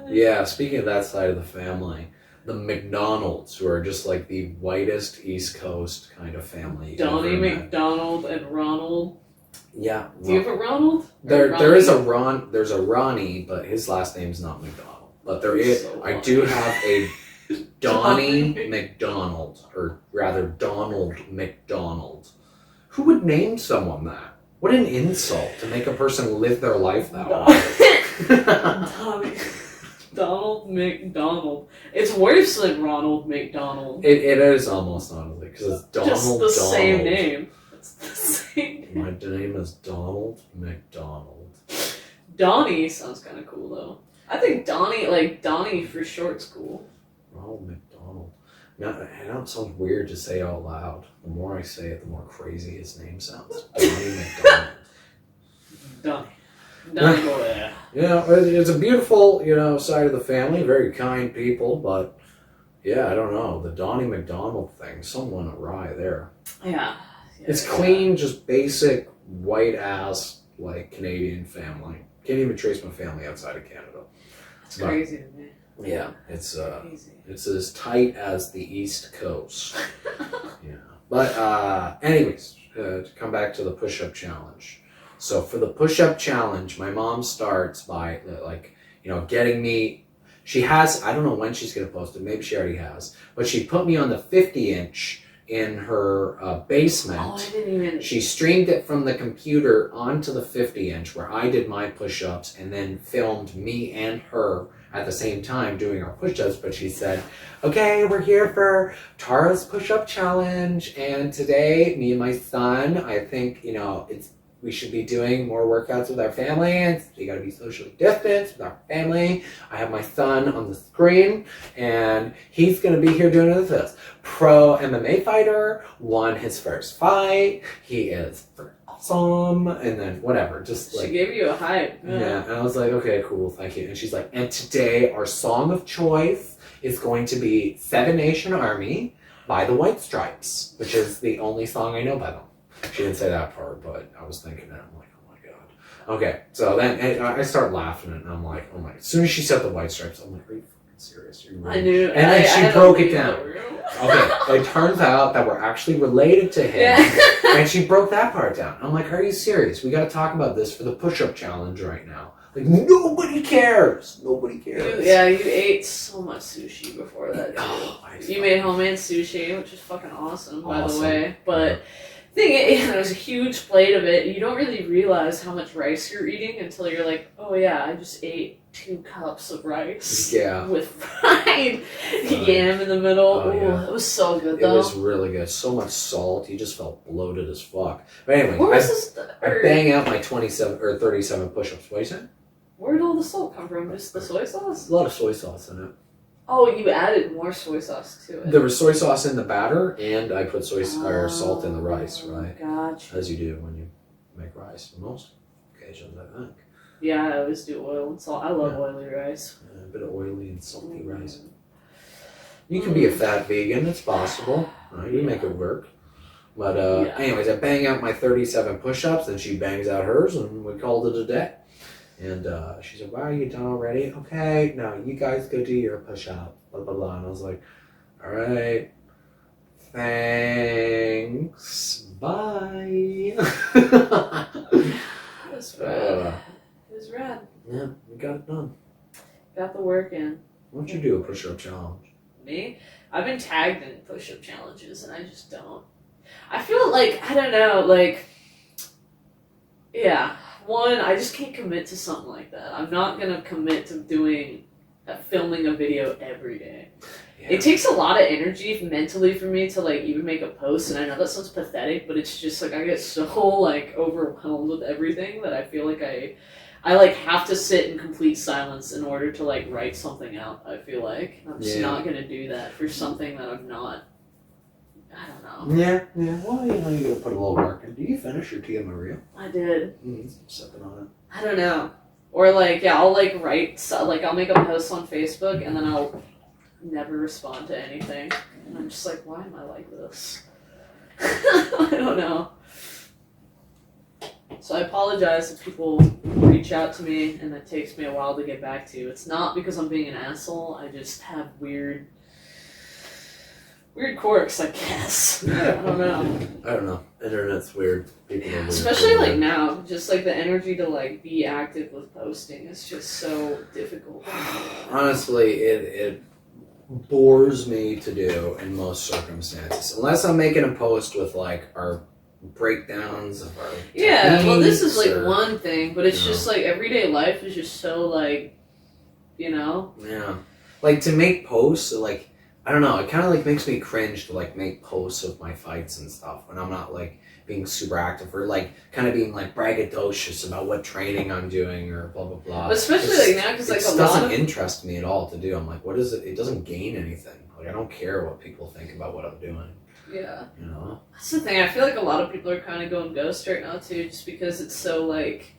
Yeah, speaking of that side of the family, the McDonalds, who are just like the whitest East Coast kind of family. Donnie McDonald and Ronald. Yeah. Do you have a Ronald? There is a Ron. There's a Ronnie, but his last name's not McDonald. But there is. So I do have a Donnie McDonald, or rather Donald McDonald. Who would name someone that? What an insult to make a person live their life that way. Donald McDonald. It's worse than Ronald McDonald. It is almost, honestly, because it's Donald. Just the same name. It's the same name. My name is Donald McDonald. Donnie sounds kind of cool, though. I think Donnie for short's cool. Ronald McDonald. Now, I know it sounds weird to say out loud. The more I say it, the more crazy his name sounds. Donnie McDonald. Donnie boy. Yeah, it's a beautiful, side of the family. Very kind people, but yeah, I don't know. The Donnie McDonald thing, something went awry there. Yeah. It's clean, just basic white ass like Canadian family. Can't even trace my family outside of Canada. It's crazy to me. Yeah, it's as tight as the East Coast. Yeah, but anyways, to come back to the push-up challenge. So for the push-up challenge, my mom starts by getting me. She has, I don't know when she's gonna post it. Maybe she already has, but she put me on the 50-inch in her basement. Oh, I didn't even. She streamed it from the computer onto the 50-inch where I did my push-ups, and then filmed me and her at the same time doing our push-ups. But she said, okay, we're here for Tara's push-up challenge, and today me and my son, I think we should be doing more workouts with our family, and we gotta be socially distanced with our family. I have my son on the screen, and he's gonna be here doing this. Pro MMA fighter, won his first fight. He is awesome, and then whatever, just like. She gave you a hype. Yeah, and I was like, okay, cool, thank you. And she's like, and today our song of choice is going to be Seven Nation Army by the White Stripes, which is the only song I know by them. She didn't say that part, but I was thinking that. I'm like, oh my god. Okay, so then I start laughing, and I'm like, oh my. As soon as she said the White Stripes, I'm like, are you fucking serious? I knew. And then she broke it down. Okay, it turns out that we're actually related to him, and she broke that part down. I'm like, are you serious? We got to talk about this for the push-up challenge right now. Like, nobody cares. Nobody cares. You ate so much sushi before that. You made homemade sushi, which is fucking awesome, by the way. But there's a huge plate of it. You don't really realize how much rice you're eating until you're like, oh yeah, I just ate 2 cups of rice. Yeah. With fried yam in the middle. Oh, yeah. It was so good though. It was really good. So much salt. You just felt bloated as fuck. But anyway, I bang out my 27 or 37 push-ups. What are you saying? Where did all the salt come from? Just the soy sauce? A lot of soy sauce in it. Oh, you added more soy sauce to it. There was soy sauce in the batter, and I put salt in the rice, right? Gotcha. As you do when you make rice. On most occasions, I think. Yeah, I always do oil and salt. I love oily rice. Yeah, a bit of oily and salty rice. You can be a fat vegan. It's possible. Right? You make it work. But anyways, I bang out my 37 push-ups, and she bangs out hers, and we called it a day. And she's like, wow, you done already? Okay, now you guys go do your push-up, blah, blah, blah. And I was like, all right, thanks, bye. It was rad. It was rad. Yeah, we got it done. Got the work in. Why don't you do a push-up challenge? Me? I've been tagged in push-up challenges and I just don't. I feel like, I don't know, like, yeah. One, I just can't commit to something like that. I'm not gonna commit to filming a video every day. Yeah. It takes a lot of energy mentally for me to like even make a post, and I know that sounds pathetic, but it's just like I get so like overwhelmed with everything that I feel like I like have to sit in complete silence in order to like write something out. I feel like I'm just not gonna do that for something that I'm not. I don't know. Yeah. Well, you gotta put a little work in. Do you finish your Tia Maria? I did. I'm sipping on it. I don't know. Or like, yeah, I'll like write, like I'll make a post on Facebook and then I'll never respond to anything. And I'm just like, why am I like this? I don't know. So I apologize if people reach out to me and it takes me a while to get back to you. It's not because I'm being an asshole. I just have weird quirks, I guess. I don't know. Internet's weird. People are weird. Especially like now, just like the energy to like be active with posting is just so difficult. Honestly, it bores me to do in most circumstances. Unless I'm making a post with like our breakdowns of our well, this is like or, one thing, but it's just like everyday life is just so like, Yeah. Like to make posts, like, I don't know, it kind of like makes me cringe to like make posts of my fights and stuff when I'm not like being super active or like kind of being like braggadocious about what training I'm doing or blah blah blah. But especially like now, because like it doesn't interest me at all to do. I'm like, what is it? It doesn't gain anything. Like I don't care what people think about what I'm doing. Yeah. That's the thing. I feel like a lot of people are kind of going ghost right now too, just because it's so like.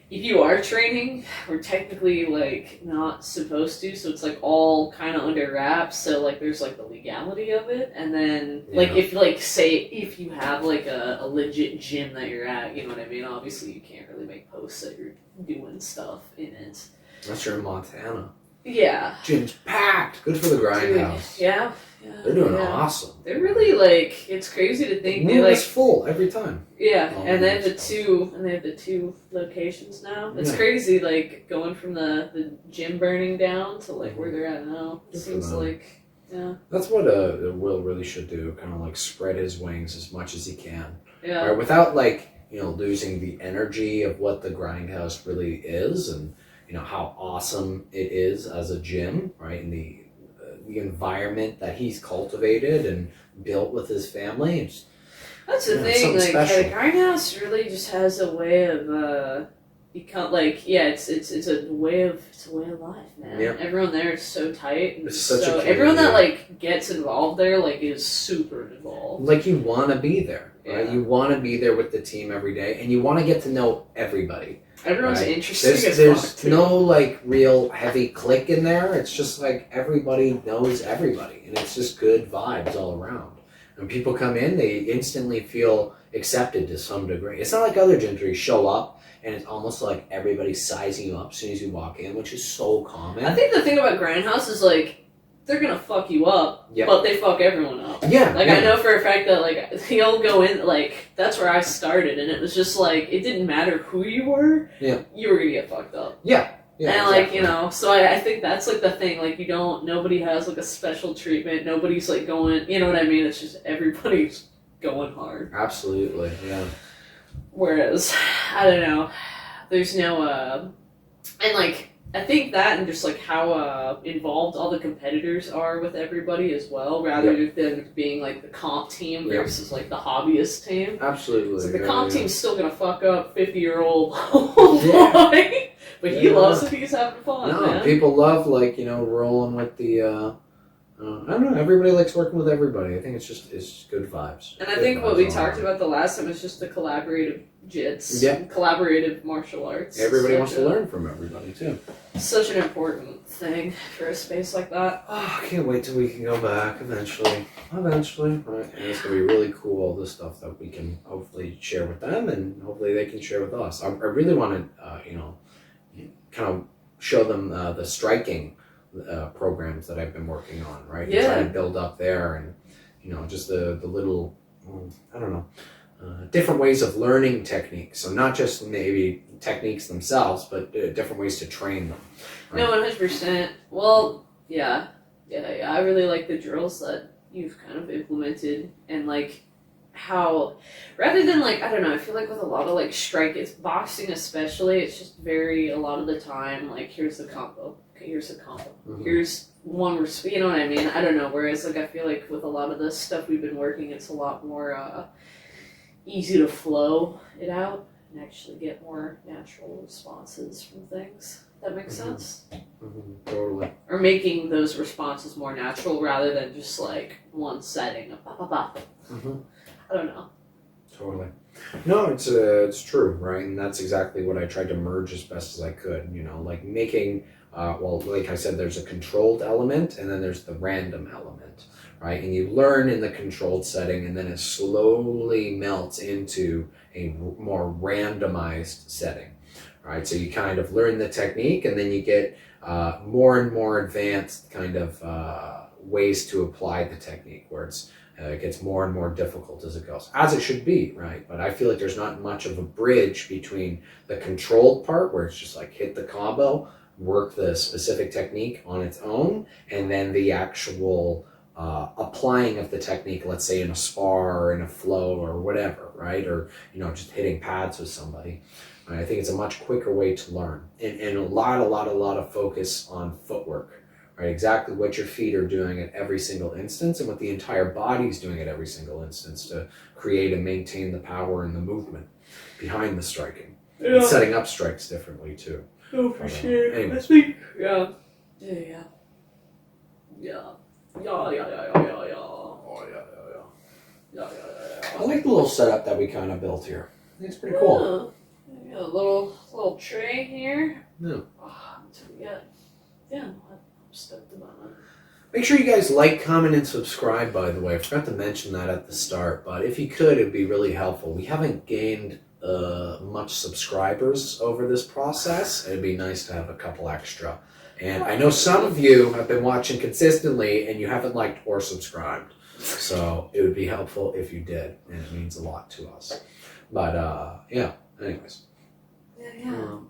If you are training, we're technically like not supposed to, so it's like all kind of under wraps. So like there's like the legality of it, and then like if like say if you have like a legit gym that you're at, you know what I mean. Obviously, you can't really make posts that you're doing stuff in it. Unless you're in Montana. Yeah. Gym's packed. Good for the grindhouse. Yeah. They're doing awesome. They're really like it's crazy to think they like it's full every time. Yeah, and they have the two locations now. It's crazy, like going from the gym burning down to like where they're at now. It seems like That's what Will really should do. Kind of like spread his wings as much as he can. Yeah. Right? Without like losing the energy of what the grindhouse really is, and how awesome it is as a gym, right? And the environment that he's cultivated and built with his family. That's the thing. Like the grindhouse really just has a way of become like it's a way of life, man. Yeah. Everyone there is so tight, and it's such a everyone that like gets involved there like is super involved. Like you want to be there, right? Yeah. You want to be there with the team every day, and you want to get to know everybody. Everyone's interesting. There's no like real heavy click in there. It's just like everybody knows everybody, and it's just good vibes all around. When people come in, they instantly feel accepted to some degree. It's not like other gyms where you show up and it's almost like everybody's sizing you up as soon as you walk in, which is so common. I think the thing about grindhouse is like they're gonna fuck you up, but they fuck everyone up. Yeah. Like I know for a fact that like he'll go in like that's where I started, and it was just like it didn't matter who you were. Yeah. You were gonna get fucked up. Yeah. Yeah. And like so I think that's like the thing. Like nobody has like a special treatment. Nobody's like going. You know what I mean? It's just everybody's going hard. Absolutely. Yeah. Whereas I don't know. There's no and like. I think that and just like how involved all the competitors are with everybody as well, rather than being like the comp team versus like the hobbyist team. Absolutely. So the comp team's still gonna fuck up 50-year-old boy, but he loves it. He's having fun. Man. People love like rolling with the. I don't know. Everybody likes working with everybody. I think it's good vibes. And I think what we talked about the last time was just the collaborative jits, collaborative martial arts. Everybody wants to learn from everybody too. Such an important thing for a space like that. Oh, I can't wait till we can go back eventually. Right? And it's gonna be really cool. All this stuff that we can hopefully share with them, and hopefully they can share with us. I really want to, kind of show them the striking programs that I've been working on, right? Yeah. And try to build up there, and just the little, I don't know, different ways of learning techniques. So not just maybe techniques themselves, but different ways to train them. Right? No, 100%. Well, yeah. I really like the drills that you've kind of implemented, and like how, rather than like, I don't know, I feel like with a lot of like it's boxing especially, it's just very, a lot of the time, like, here's the combo. Okay, here's the combo. Mm-hmm. Here's one, you know what I mean? I don't know. Whereas like, I feel like with a lot of the stuff we've been working, it's a lot more easy to flow it out and actually get more natural responses from things. That makes sense? Totally. Or making those responses more natural rather than just like one setting of ba ba ba. I don't know. Totally. No, it's true, right? And that's exactly what I tried to merge as best as I could. Like making, like I said, there's a controlled element and then there's the random element, right? And you learn in the controlled setting, and then it slowly melts into a more randomized setting. Right, so you kind of learn the technique, and then you get more and more advanced kind of ways to apply the technique, where it gets more and more difficult as it goes, as it should be, right? But I feel like there's not much of a bridge between the controlled part, where it's just like hit the combo, work the specific technique on its own, and then the actual applying of the technique, let's say in a spar or in a flow or whatever, right? Or just hitting pads with somebody. I think it's a much quicker way to learn, and a lot of focus on footwork, right? Exactly what your feet are doing at every single instance, and what the entire body's doing at every single instance to create and maintain the power and the movement behind the striking. Yeah. And setting up strikes differently too. Oh, for sure. Anyway. I think, yeah. I like the little setup that we kind of built here. I think it's pretty cool. Yeah, a little tray here. Yeah. Oh, I'm stoked about it. Make sure you guys like, comment, and subscribe, by the way. I forgot to mention that at the start, but if you could, it'd be really helpful. We haven't gained much subscribers over this process. It'd be nice to have a couple extra. And I know some of you have been watching consistently and you haven't liked or subscribed. So it would be helpful if you did, and it means a lot to us. But anyways.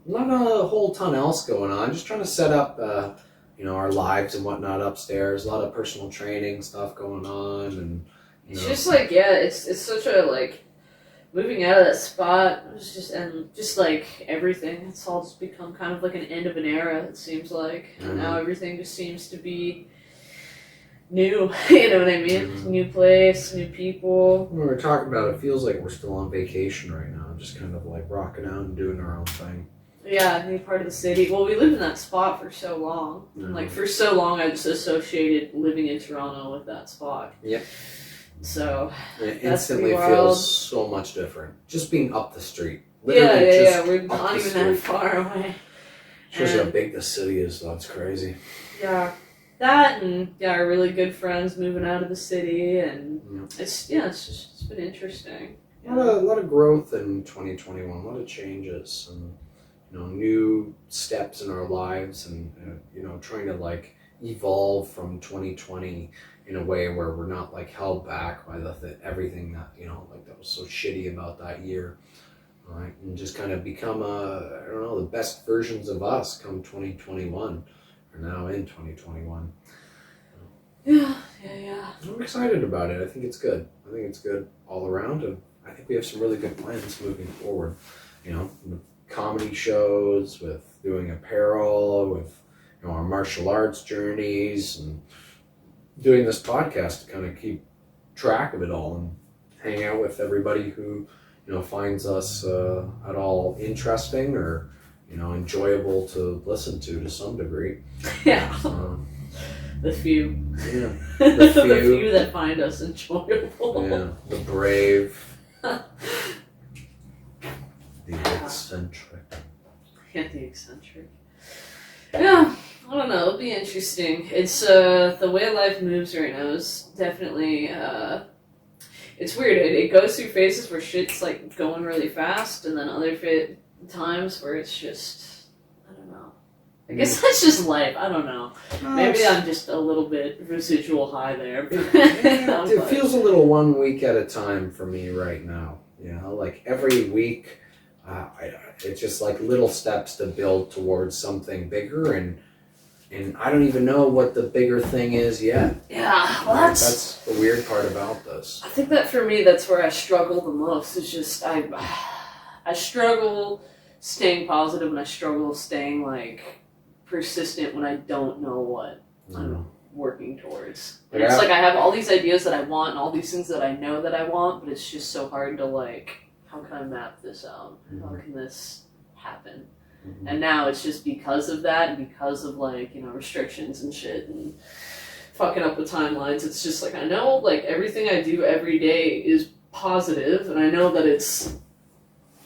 Not a whole ton else going on. Just trying to set up our lives and whatnot upstairs. A lot of personal training stuff going on, and it's just like, it's such a like, moving out of that spot, just like everything, it's all just become kind of like an end of an era, it seems like. And now everything just seems to be new, you know what I mean? New place, new people. When we're talking about it, feels like we're still on vacation right now, just kind of like rocking out and doing our own thing. Yeah, new part of the city. Well, we lived in that spot for so long. Like, for so long, I just associated living in Toronto with that spot. Yep. So, it instantly feels so much different. Just being up the street. Yeah. We're not even that far away. Shows you how big the city is, though. It's crazy. Yeah. That, and our really good friends moving out of the city, and it's been interesting. A lot of growth in 2021, a lot of changes, and new steps in our lives, and trying to like evolve from 2020 in a way where we're not like held back by everything that that was so shitty about that year, right? And just kind of become the best versions of us come 2021. Now in 2021. Yeah. I'm excited about it. I think it's good. I think it's good all around, and I think we have some really good plans moving forward. The comedy shows, with doing apparel, with our martial arts journeys, and doing this podcast to kind of keep track of it all and hang out with everybody who finds us at all interesting or enjoyable to listen to some degree. Yeah. The few. Yeah. The few that find us enjoyable. Yeah. The brave. The eccentric. Yeah, the eccentric. Yeah, I don't know. It'll be interesting. It's the way life moves right now is definitely it's weird. It goes through phases where shit's like going really fast, and then other times where it's just, I don't know. I guess that's just life. I don't know. Maybe It's- I'm just a little bit residual high there. it feels a little 1 week at a time for me right now. You know, like every week, it's just like little steps to build towards something bigger, and I don't even know what the bigger thing is yet. Yeah, well, That's the weird part about this. I think that for me, that's where I struggle the most. Is just I struggle staying positive, and I struggle staying like persistent when I don't know what I'm working towards. And it's like I have all these ideas that I want and all these things that I know that I want, but it's just so hard to like, how can I map this out? How can this happen? And now it's just because of that and because of like, you know, restrictions and shit and fucking up the timelines. It's just like, I know like everything I do every day is positive, and I know that it's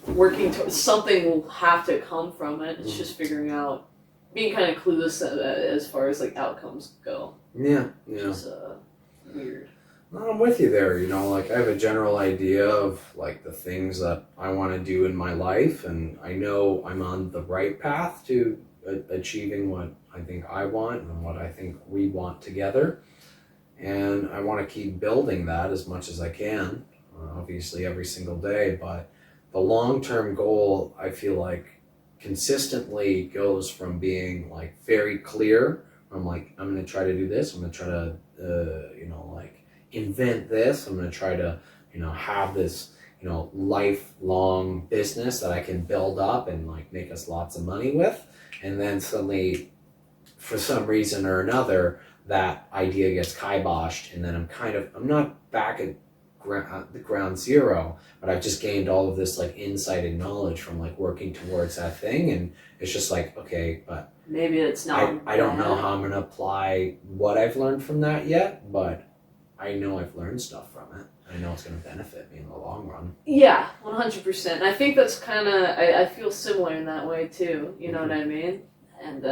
working towards something will have to come from it. It's just figuring out, being kind of clueless as far as like outcomes go. Yeah. Which is weird. No, I'm with you there. You know, like I have a general idea of like the things that I want to do in my life, and I know I'm on the right path to achieving what I think I want and what I think we want together. And I want to keep building that as much as I can, obviously every single day. But the long-term goal, I feel like, consistently goes from being like very clear. I'm like, I'm going to try to do this. I'm going to try to, like invent this. I'm going to try to, have this, lifelong business that I can build up and like make us lots of money with. And then suddenly, for some reason or another, that idea gets kiboshed, and then I'm not back at the ground zero, but I've just gained all of this like insight and knowledge from like working towards that thing, and it's just like, okay, but maybe it's not. I don't know how I'm gonna apply what I've learned from that yet, but I know I've learned stuff from it. I know it's gonna benefit me in the long run. Yeah, 100%. I think that's kind of, I feel similar in that way too. You know what I mean? And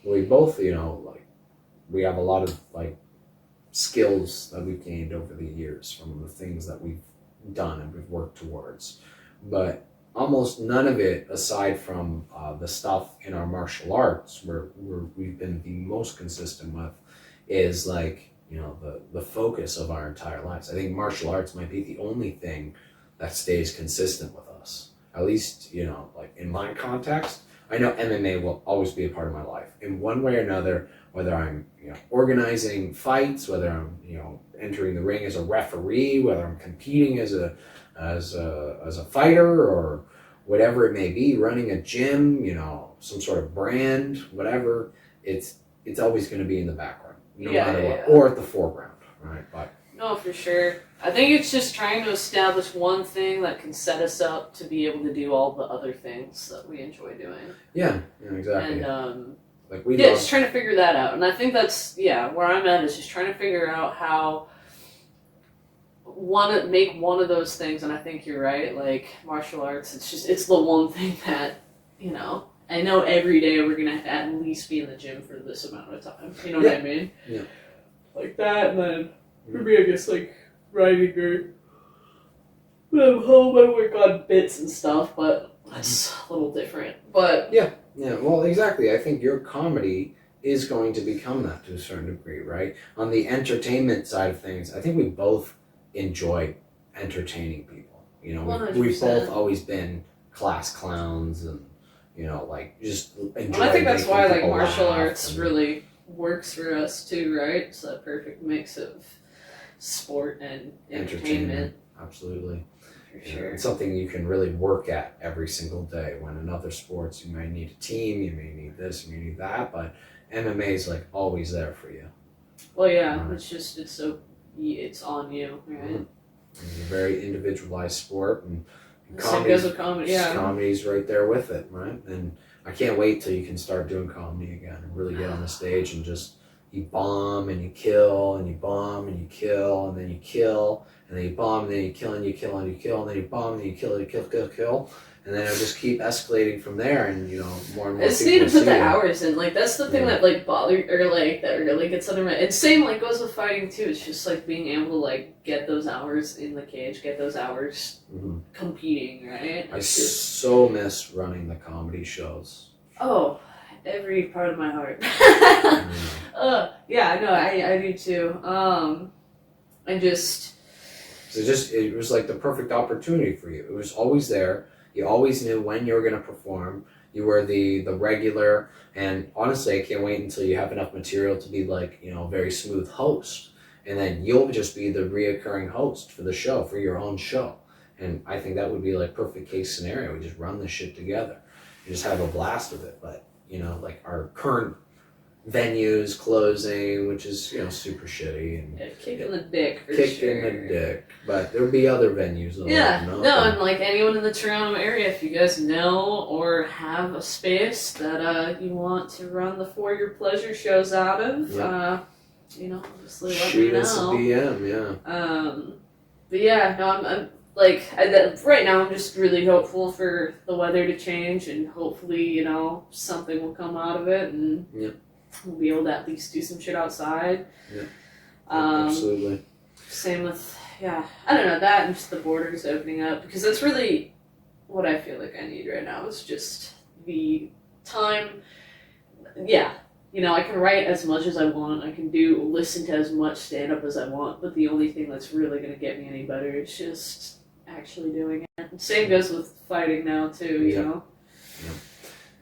we both, like we have a lot of like skills that we've gained over the years from the things that we've done and we've worked towards, but almost none of it, aside from the stuff in our martial arts where we've been the most consistent with, is like the focus of our entire lives. I think martial arts might be the only thing that stays consistent with us, at least like in my context. I know MMA will always be a part of my life in one way or another, whether I'm organizing fights, whether I'm entering the ring as a referee, whether I'm competing as a fighter, or whatever it may be, running a gym, some sort of brand, whatever. It's always going to be in the background, no matter what, or at the foreground, right? But no, for sure. I think it's just trying to establish one thing that can set us up to be able to do all the other things that we enjoy doing. Yeah, exactly. And like just trying to figure that out. And I think that's where I'm at, is just trying to figure out how make one of those things. And I think you're right. Like martial arts, it's the one thing that I know every day we're gonna at least be in the gym for this amount of time. You know what I mean? Yeah. Like that, and then for me, I guess like writing or when I'm home, I work on bits and stuff, but that's a little different. But yeah, well, exactly. I think your comedy is going to become that to a certain degree, right? On the entertainment side of things, I think we both enjoy entertaining people. We've both always been class clowns, and like just enjoy. I think that's why like people martial laugh arts really works for us too, right? It's a perfect mix of sport and entertainment. Absolutely. For sure. It's something you can really work at every single day. When in other sports, you may need a team, you may need this, you may need that, but MMA is like always there for you. Well, yeah, it's on you, right? It's a very individualized sport, and comedy, comedy's right there with it, right? And I can't wait till you can start doing comedy again and really get on the stage and just you bomb and you kill and you bomb and you kill and then you kill and then you bomb and then you kill and you kill and you kill and then you bomb and then you kill and you kill, and then it'll just keep escalating from there, and more and more. I just need to put the hours in. Like that's the thing that like bothers or like that really gets under my. And same like goes with fighting too. It's just like being able to like get those hours in the cage, get those hours competing, right? I so miss running the comedy shows. Oh, every part of my heart. Yeah, no, I do too. And just... It was like the perfect opportunity for you. It was always there. You always knew when you were going to perform. You were the regular, and honestly, I can't wait until you have enough material to be like, a very smooth host. And then you'll just be the reoccurring host for the show, for your own show. And I think that would be like perfect case scenario. We just run this shit together. You just have a blast with it. But, like our current venues closing, which is, super shitty. And kick in the dick, for kick sure. in the dick. But there'll be other venues. Yeah, and like anyone in the Toronto area, if you guys know or have a space that you want to run the For Your Pleasure shows out of, obviously let me know. Shoot us a DM, yeah. But yeah, no, I'm right now I'm just really hopeful for the weather to change and hopefully, something will come out of it and we'll be able to at least do some shit outside. Yeah. Absolutely. Same with, I don't know, that and just the borders opening up, because that's really what I feel like I need right now is just the time. I can write as much as I want, I can listen to as much stand-up as I want, but the only thing that's really going to get me any better is just actually doing it. And same goes with fighting now too, you know? Yeah.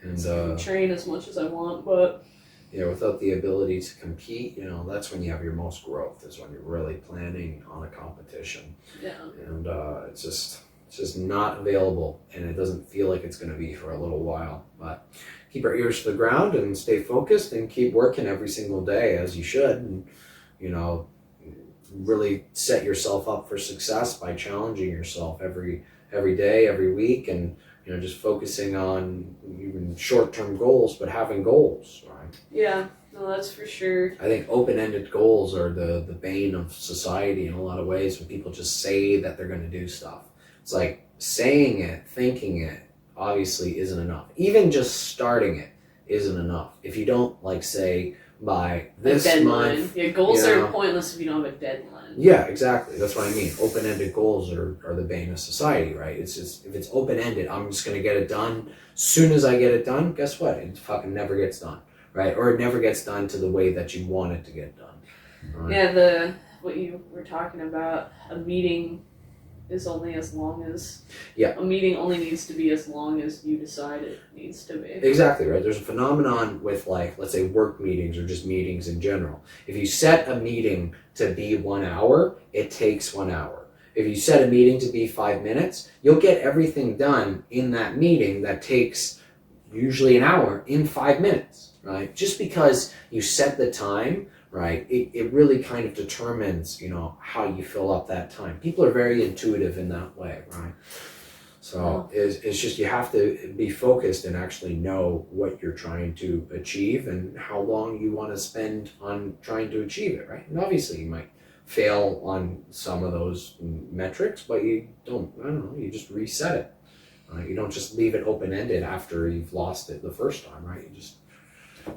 And so I can train as much as I want, but... Yeah, without the ability to compete, that's when you have your most growth, is when you're really planning on a competition. Yeah. And it's just not available, and it doesn't feel like it's going to be for a little while. But keep our ears to the ground and stay focused and keep working every single day as you should. And, really set yourself up for success by challenging yourself every day, every week, and just focusing on even short-term goals, but having goals, right? Yeah, no, that's for sure. I think open-ended goals are the bane of society in a lot of ways, when people just say that they're going to do stuff. It's like saying it, thinking it, obviously isn't enough. Even just starting it isn't enough. If you don't, say, by this month... Yeah, goals are pointless if you don't have a deadline. Yeah, exactly. That's what I mean. Open-ended goals are the bane of society, right? It's just, if it's open-ended, I'm just going to get it done. Soon as I get it done, guess what? It fucking never gets done, right? Or it never gets done to the way that you want it to get done. Right? Yeah, what you were talking about, a meeting is only as long as... Yeah. A meeting only needs to be as long as you decide it needs to be. Exactly, right? There's a phenomenon with, let's say, work meetings or just meetings in general. If you set a meeting to be 1 hour, it takes 1 hour. If you set a meeting to be 5 minutes, you'll get everything done in that meeting that takes usually an hour in 5 minutes, right? Just because you set the time, right, it really kind of determines, how you fill up that time. People are very intuitive in that way, right? So it's just, you have to be focused and actually know what you're trying to achieve and how long you want to spend on trying to achieve it, right? And obviously you might fail on some of those metrics, but you you just reset it. You don't just leave it open-ended after you've lost it the first time, right? You just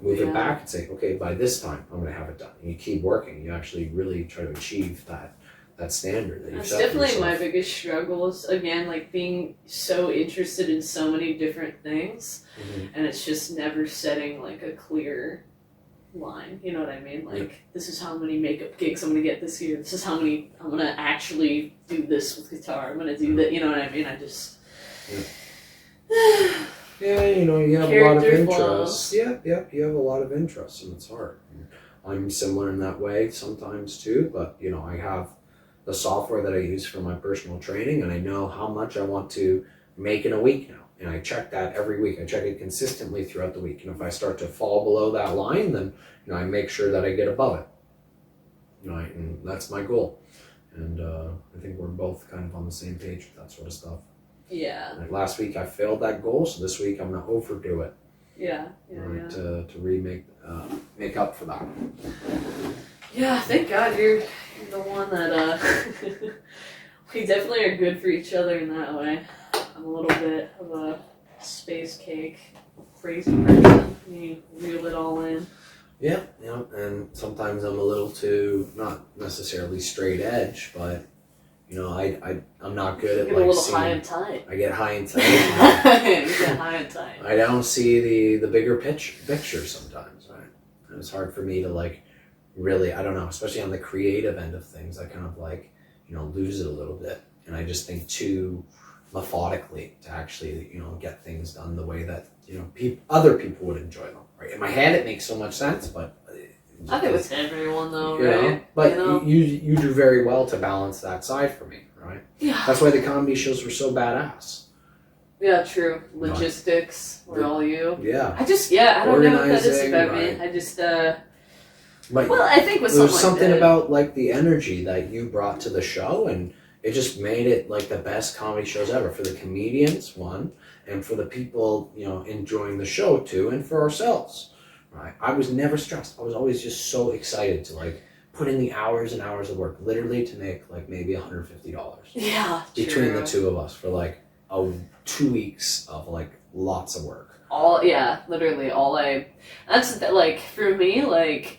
move it back and say, okay, by this time I'm going to have it done. And you keep working. You actually really try to achieve that standard that you've set for yourself. That's definitely my biggest struggle is, again, being so interested in so many different things, and it's just never setting a clear line, you know what I mean? This is how many makeup gigs I'm going to get this year. This is how many I'm going to actually do this with guitar. I'm going to do that, you know what I mean? I just... Yeah, you have a lot of interests. Yeah, you have a lot of interests, and it's hard. I'm similar in that way sometimes too, but I have the software that I use for my personal training, and I know how much I want to make in a week now, and I check that every week. I check it consistently throughout the week, and if I start to fall below that line, then I make sure that I get above it. Right, and that's my goal, and I think we're both kind of on the same page with that sort of stuff. Yeah. Last week I failed that goal, so this week I'm gonna overdo it. Yeah. To make up for that. Yeah, thank God you're the one that we definitely are good for each other in that way. I'm a little bit of a space cake, crazy person. You reel it all in. Yeah, and sometimes I'm a little too, not necessarily straight edge, but I'm not good You at get like a little seeing. high and tight. I get high and tight. You get high and tight. I don't see the bigger picture sometimes. Right? And it's hard for me to like really, I don't know, especially on the creative end of things. I kind of like lose it a little bit, and I just think too methodically to actually get things done the way that other people would enjoy them. Right? In my head, it makes so much sense, but I think it's everyone though, right? But you do very well to balance that side for me, right? Yeah. That's why the comedy shows were so badass. Yeah, true. Logistics were all you. Yeah. I don't know what that is about right. me. I just But well, I think with there's something like about like the energy that you brought to the show, and it just made it like the best comedy shows ever for the comedians, one, and for the people enjoying the show too, and for ourselves. Right, I was never stressed. I was always just so excited to like put in the hours and hours of work, literally to make like maybe $150. Yeah, between the two of us for like 2 weeks of like lots of work. That's like for me like.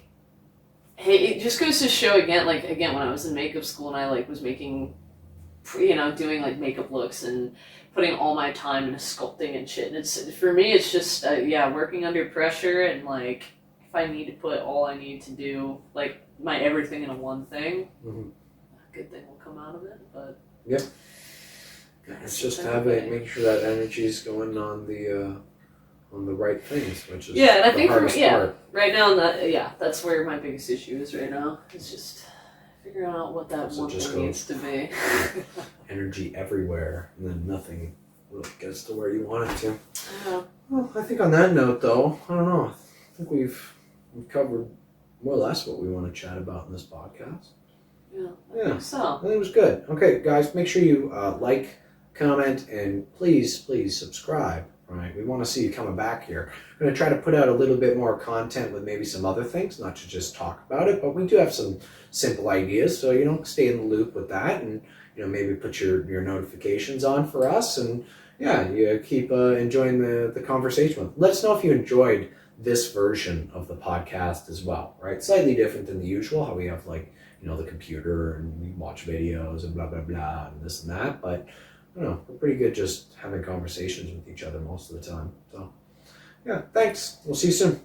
Hey, it just goes to show again when I was in makeup school and I like was making, doing like makeup looks and putting all my time into sculpting and shit. And it's for me, it's just working under pressure and like if I need to put all I need to do like my everything into one thing, a good thing will come out of it. But it's just making sure that energy is going on the right things, which is and I think part. Right now that's where my biggest issue is right now. It's just figuring out what that one thing needs to be. Energy everywhere, and then nothing really gets to where you want it to. Well, I think on that note, though, I don't know. I think we've covered more or less what we want to chat about in this podcast. I think so. I think it was good. Okay, guys, make sure you like, comment, and please subscribe. Right, we want to see you coming back here. We're going to try to put out a little bit more content with maybe some other things, not to just talk about it, but we do have some simple ideas, so stay in the loop with that, and maybe put your notifications on for us, and you keep enjoying the conversation. Let us know if you enjoyed this version of the podcast as well. Right, slightly different than the usual, how we have like the computer and we watch videos and blah blah blah and this and that, but. I don't know, we're pretty good just having conversations with each other most of the time. So, thanks. We'll see you soon.